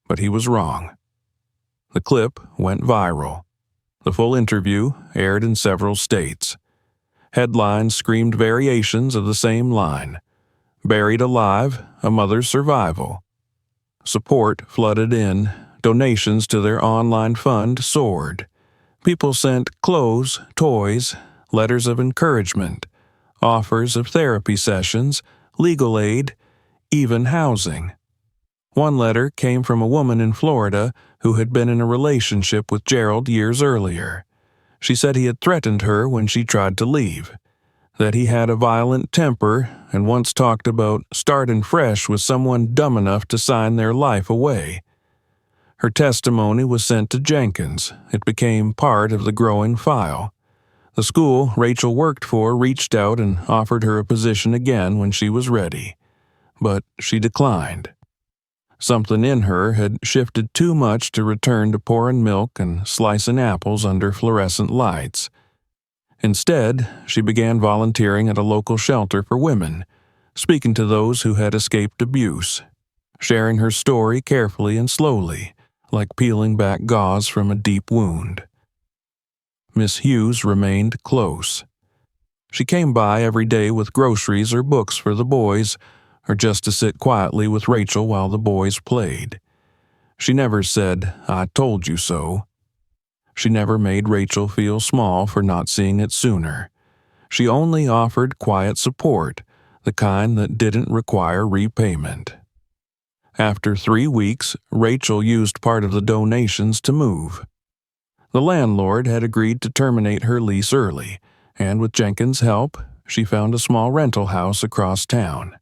But he was wrong. The clip went viral. The full interview aired in several states. Headlines screamed variations of the same line. Buried alive, a mother's survival. Support flooded in. Donations to their online fund soared. People sent clothes, toys, letters of encouragement, offers of therapy sessions, legal aid, even housing. One letter came from a woman in Florida who had been in a relationship with Gerald years earlier. She said he had threatened her when she tried to leave, that he had a violent temper and once talked about starting fresh with someone dumb enough to sign their life away. Her testimony was sent to Jenkins. It became part of the growing file. The school Rachel worked for reached out and offered her a position again when she was ready, but she declined. Something in her had shifted too much to return to pouring milk and slicing apples under fluorescent lights. Instead, she began volunteering at a local shelter for women, speaking to those who had escaped abuse, sharing her story carefully and slowly, like peeling back gauze from a deep wound. Miss Hughes remained close. She came by every day with groceries or books for the boys, or just to sit quietly with Rachel while the boys played. She never said, "I told you so." She never made Rachel feel small for not seeing it sooner. She only offered quiet support, the kind that didn't require repayment. After 3 weeks, Rachel used part of the donations to move. The landlord had agreed to terminate her lease early, and with Jenkins' help, she found a small rental house across town.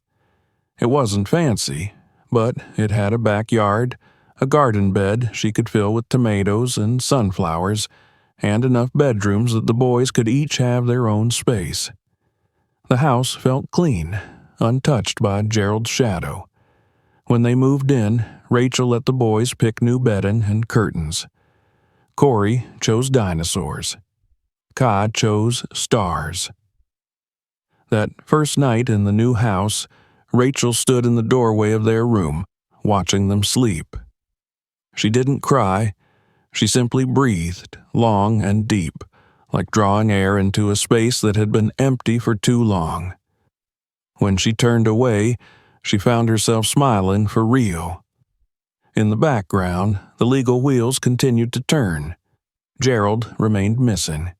It wasn't fancy, but it had a backyard, a garden bed she could fill with tomatoes and sunflowers, and enough bedrooms that the boys could each have their own space. The house felt clean, untouched by Gerald's shadow. When they moved in, Rachel let the boys pick new bedding and curtains. Corey chose dinosaurs. Kai chose stars. That first night in the new house, Rachel stood in the doorway of their room, watching them sleep. She didn't cry. She simply breathed, long and deep, like drawing air into a space that had been empty for too long. When she turned away, she found herself smiling for real. In the background, the legal wheels continued to turn. Gerald remained missing.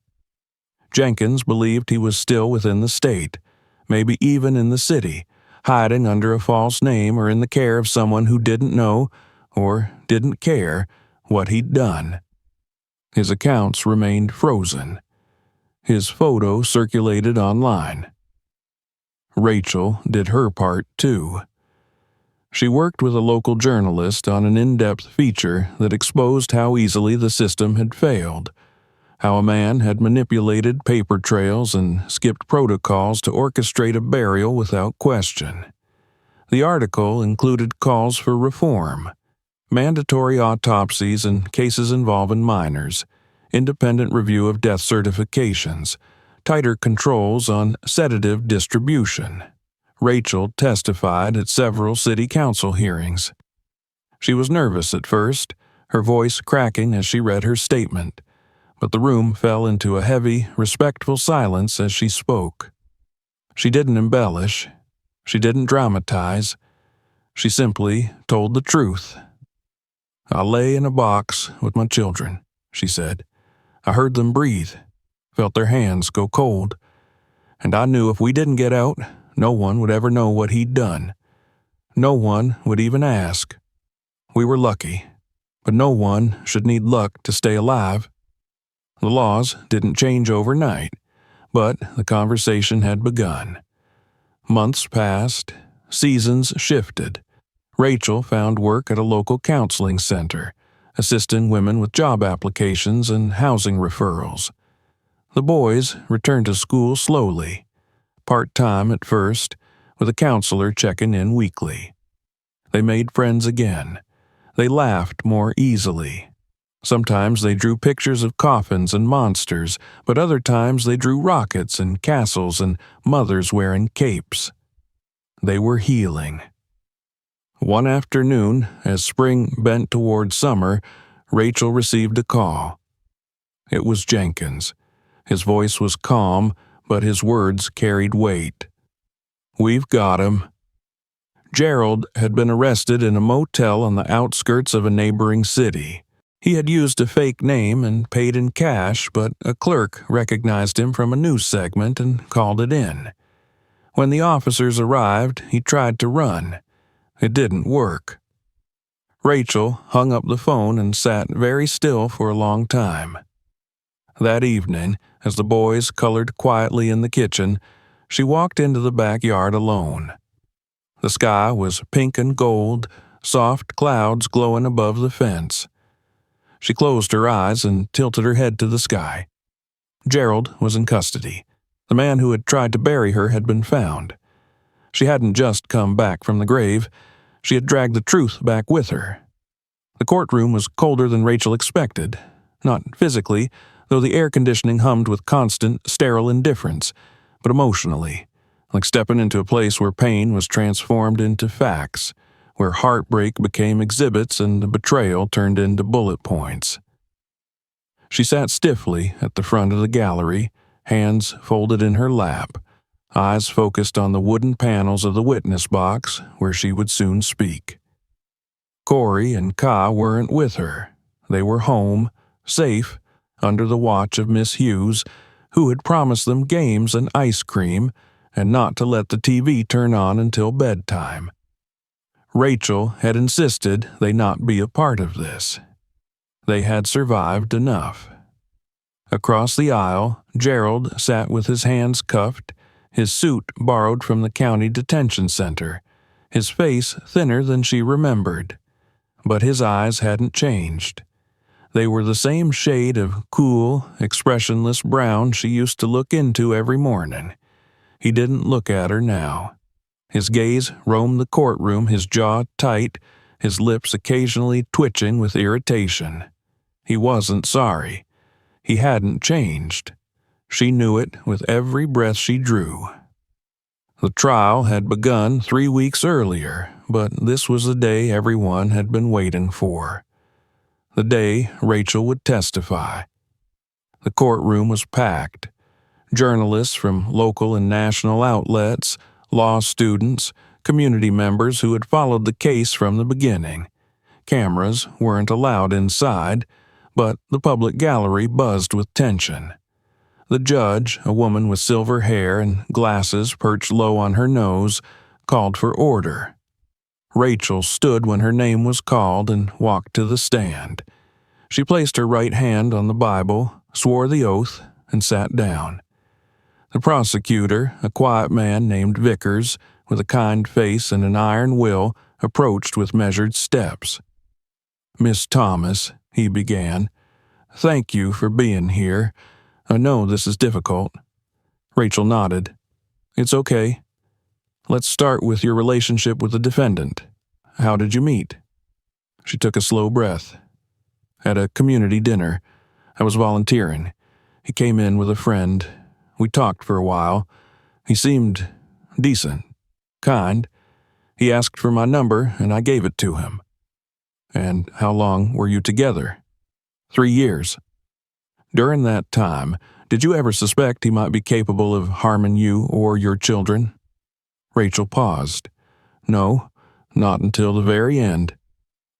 Jenkins believed he was still within the state, maybe even in the city, hiding under a false name or in the care of someone who didn't know, or didn't care, what he'd done. His accounts remained frozen. His photo circulated online. Rachel did her part too. She worked with a local journalist on an in-depth feature that exposed how easily the system had failed, how a man had manipulated paper trails and skipped protocols to orchestrate a burial without question. The article included calls for reform, mandatory autopsies in cases involving minors, independent review of death certifications, tighter controls on sedative distribution. Rachel testified at several city council hearings. She was nervous at first, her voice cracking as she read her statement, but the room fell into a heavy, respectful silence as she spoke. She didn't embellish. She didn't dramatize. She simply told the truth. "I lay in a box with my children," she said. "I heard them breathe, felt their hands go cold, and I knew if we didn't get out, no one would ever know what he'd done. No one would even ask. We were lucky, but no one should need luck to stay alive." The laws didn't change overnight, but the conversation had begun. Months passed, seasons shifted. Rachel found work at a local counseling center, assisting women with job applications and housing referrals. The boys returned to school slowly, part-time at first, with a counselor checking in weekly. They made friends again. They laughed more easily. Sometimes they drew pictures of coffins and monsters, but other times they drew rockets and castles and mothers wearing capes. They were healing. One afternoon, as spring bent toward summer, Rachel received a call. It was Jenkins. His voice was calm, but his words carried weight. "We've got him." Gerald had been arrested in a motel on the outskirts of a neighboring city. He had used a fake name and paid in cash, but a clerk recognized him from a news segment and called it in. When the officers arrived, he tried to run. It didn't work. Rachel hung up the phone and sat very still for a long time. That evening, as the boys colored quietly in the kitchen, she walked into the backyard alone. The sky was pink and gold, soft clouds glowing above the fence. She closed her eyes and tilted her head to the sky. Gerald was in custody. The man who had tried to bury her had been found. She hadn't just come back from the grave. She had dragged the truth back with her. The courtroom was colder than Rachel expected. Not physically, though the air conditioning hummed with constant, sterile indifference, but emotionally, like stepping into a place where pain was transformed into facts, where heartbreak became exhibits and the betrayal turned into bullet points. She sat stiffly at the front of the gallery, hands folded in her lap, eyes focused on the wooden panels of the witness box where she would soon speak. Corey and Ka weren't with her. They were home, safe, under the watch of Miss Hughes, who had promised them games and ice cream, and not to let the TV turn on until bedtime. Rachel had insisted they not be a part of this. They had survived enough. Across the aisle, Gerald sat with his hands cuffed, his suit borrowed from the county detention center, his face thinner than she remembered. But his eyes hadn't changed. They were the same shade of cool, expressionless brown she used to look into every morning. He didn't look at her now. His gaze roamed the courtroom, his jaw tight, his lips occasionally twitching with irritation. He wasn't sorry. He hadn't changed. She knew it with every breath she drew. The trial had begun 3 weeks earlier, but this was the day everyone had been waiting for. The day Rachel would testify. The courtroom was packed. Journalists from local and national outlets, law students, community members who had followed the case from the beginning. Cameras weren't allowed inside, but the public gallery buzzed with tension. The judge, a woman with silver hair and glasses perched low on her nose, called for order. Rachel stood when her name was called and walked to the stand. She placed her right hand on the Bible, swore the oath, and sat down. The prosecutor, a quiet man named Vickers, with a kind face and an iron will, approached with measured steps. "Miss Thomas," he began, "thank you for being here. I know this is difficult." Rachel nodded. "It's okay. Let's start with your relationship with the defendant. How did you meet?" She took a slow breath. "At a community dinner. I was volunteering. He came in with a friend. We talked for a while. He seemed decent, kind. He asked for my number, and I gave it to him." "And how long were you together?" 3 years. "During that time, did you ever suspect he might be capable of harming you or your children?" Rachel paused. "No, not until the very end.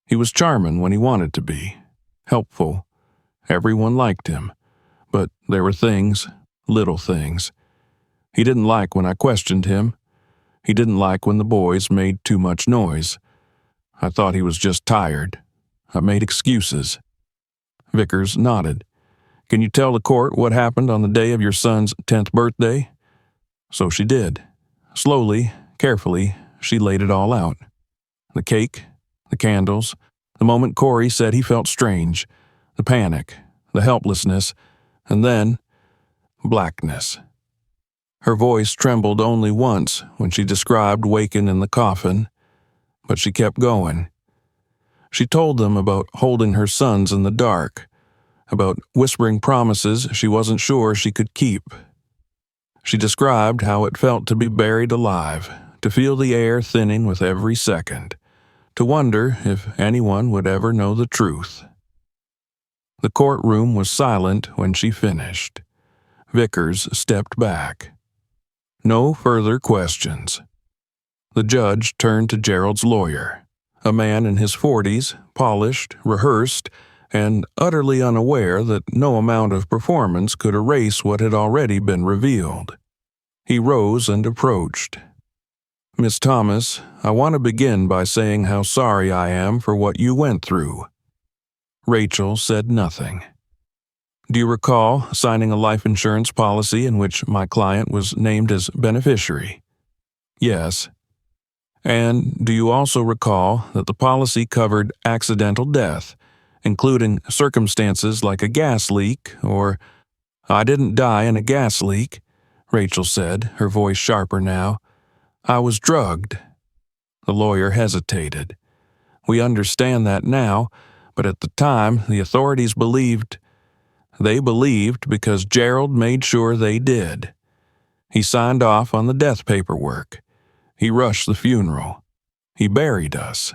He was charming when he wanted to be, helpful. Everyone liked him. But there were things, little things. He didn't like when I questioned him. He didn't like when the boys made too much noise. I thought he was just tired. I made excuses." Vickers nodded. "Can you tell the court what happened on the day of your son's 10th birthday?" So she did. Slowly, carefully, she laid it all out. The cake, the candles, the moment Corey said he felt strange, the panic, the helplessness, and then blackness. Her voice trembled only once when she described waking in the coffin, but she kept going. She told them about holding her sons in the dark, about whispering promises she wasn't sure she could keep. She described how it felt to be buried alive, to feel the air thinning with every second, to wonder if anyone would ever know the truth. The courtroom was silent when she finished. Vickers stepped back. No further questions. The judge turned to Gerald's lawyer, a man in his 40s, polished, rehearsed, and utterly unaware that no amount of performance could erase what had already been revealed. He rose and approached. "Miss Thomas, I want to begin by saying how sorry I am for what you went through." Rachel said nothing. "Do you recall signing a life insurance policy in which my client was named as beneficiary?" "Yes." "And do you also recall that the policy covered accidental death, including circumstances like a gas leak or—" "I didn't die in a gas leak," Rachel said, her voice sharper now. "I was drugged." The lawyer hesitated. "We understand that now, but at the time the authorities believed—" "They believed because Gerald made sure they did. He signed off on the death paperwork. He rushed the funeral. He buried us."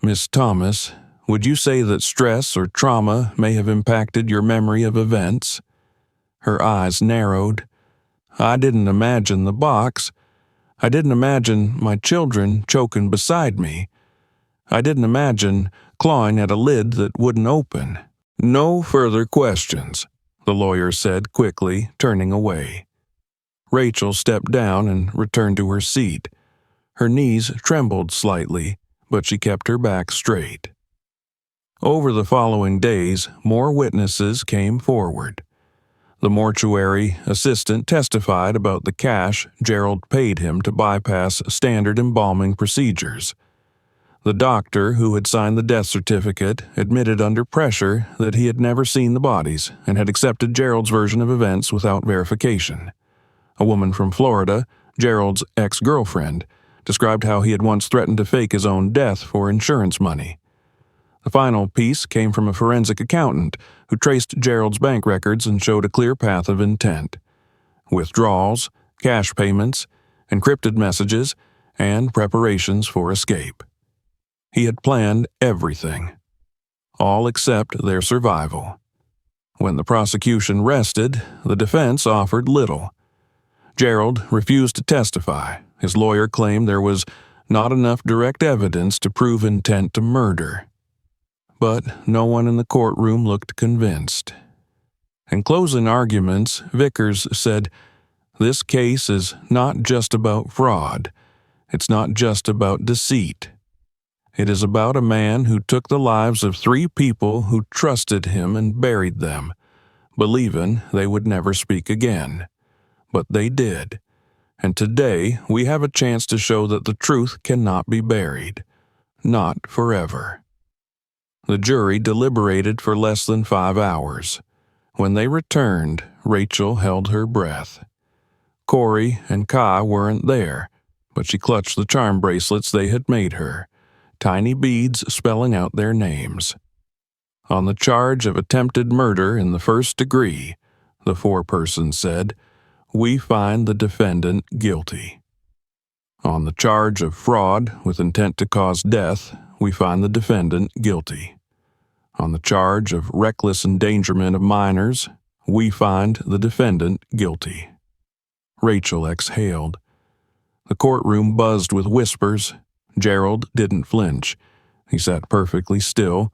"Miss Thomas, would you say that stress or trauma may have impacted your memory of events?" Her eyes narrowed. "I didn't imagine the box. I didn't imagine my children choking beside me. I didn't imagine clawing at a lid that wouldn't open." "No further questions," the lawyer said quickly, turning away. Rachel stepped down and returned to her seat. Her knees trembled slightly, but she kept her back straight. Over the following days, more witnesses came forward. The mortuary assistant testified about the cash Gerald paid him to bypass standard embalming procedures. The doctor who had signed the death certificate admitted under pressure that he had never seen the bodies and had accepted Gerald's version of events without verification. A woman from Florida, Gerald's ex-girlfriend, described how he had once threatened to fake his own death for insurance money. The final piece came from a forensic accountant who traced Gerald's bank records and showed a clear path of intent: withdrawals, cash payments, encrypted messages, and preparations for escape. He had planned everything, all except their survival. When the prosecution rested, the defense offered little. Gerald refused to testify. His lawyer claimed there was not enough direct evidence to prove intent to murder. But no one in the courtroom looked convinced. In closing arguments, Vickers said, "This case is not just about fraud. It's not just about deceit. It is about a man who took the lives of 3 people who trusted him and buried them, believing they would never speak again. But they did. And today we have a chance to show that the truth cannot be buried. Not forever." The jury deliberated for less than 5 hours. When they returned, Rachel held her breath. Corey and Kai weren't there, but she clutched the charm bracelets they had made her, tiny beads spelling out their names. On the charge of attempted murder in the 1st degree, the foreperson said, "We find the defendant guilty." On the charge of fraud with intent to cause death, we find the defendant guilty. On the charge of reckless endangerment of minors, we find the defendant guilty. Rachel exhaled. The courtroom buzzed with whispers. Gerald didn't flinch. He sat perfectly still,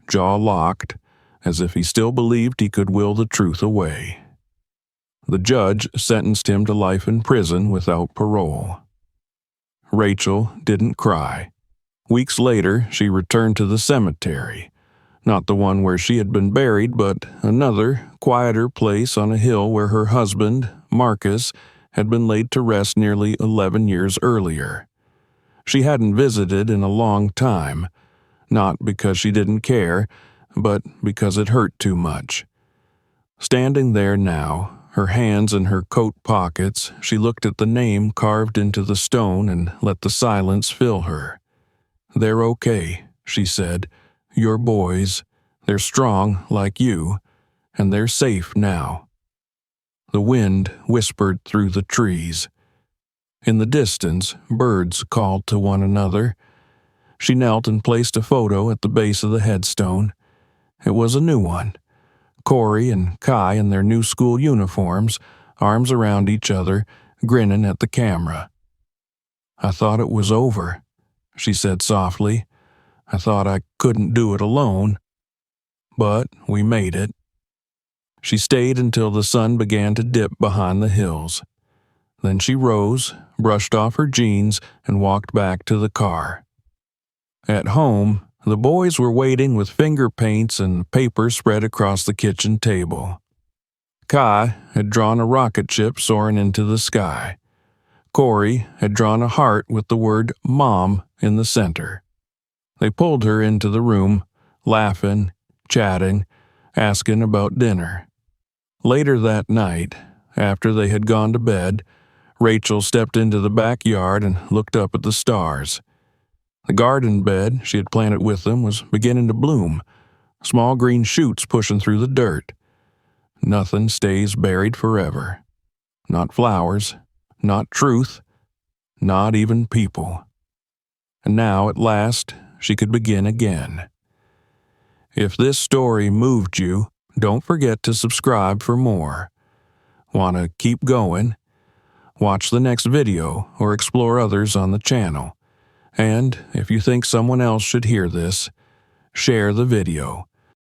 jaw locked, as if he still believed he could will the truth away. The judge sentenced him to life in prison without parole. Rachel didn't cry. Weeks later, she returned to the cemetery. Not the one where she had been buried, but another, quieter place on a hill where her husband, Marcus, had been laid to rest nearly 11 years earlier. She hadn't visited in a long time, not because she didn't care, but because it hurt too much. Standing there now, her hands in her coat pockets, she looked at the name carved into the stone and let the silence fill her. "They're okay," she said. "Your boys. They're strong like you, and they're safe now." The wind whispered through the trees. In the distance, birds called to one another. She knelt and placed a photo at the base of the headstone. It was a new one. Corey and Kai in their new school uniforms, arms around each other, grinning at the camera. "I thought it was over," she said softly. "I thought I couldn't do it alone. But we made it." She stayed until the sun began to dip behind the hills. Then she rose, brushed off her jeans, and walked back to the car. At home, the boys were waiting with finger paints and paper spread across the kitchen table. Kai had drawn a rocket ship soaring into the sky. Corey had drawn a heart with the word Mom in the center. They pulled her into the room, laughing, chatting, asking about dinner. Later that night, after they had gone to bed, Rachel stepped into the backyard and looked up at the stars. The garden bed she had planted with them was beginning to bloom, small green shoots pushing through the dirt. Nothing stays buried forever. Not flowers, not truth, not even people. And now, at last, she could begin again. If this story moved you, don't forget to subscribe for more. Want to keep going? Watch the next video or explore others on the channel. And if you think someone else should hear this, share the video.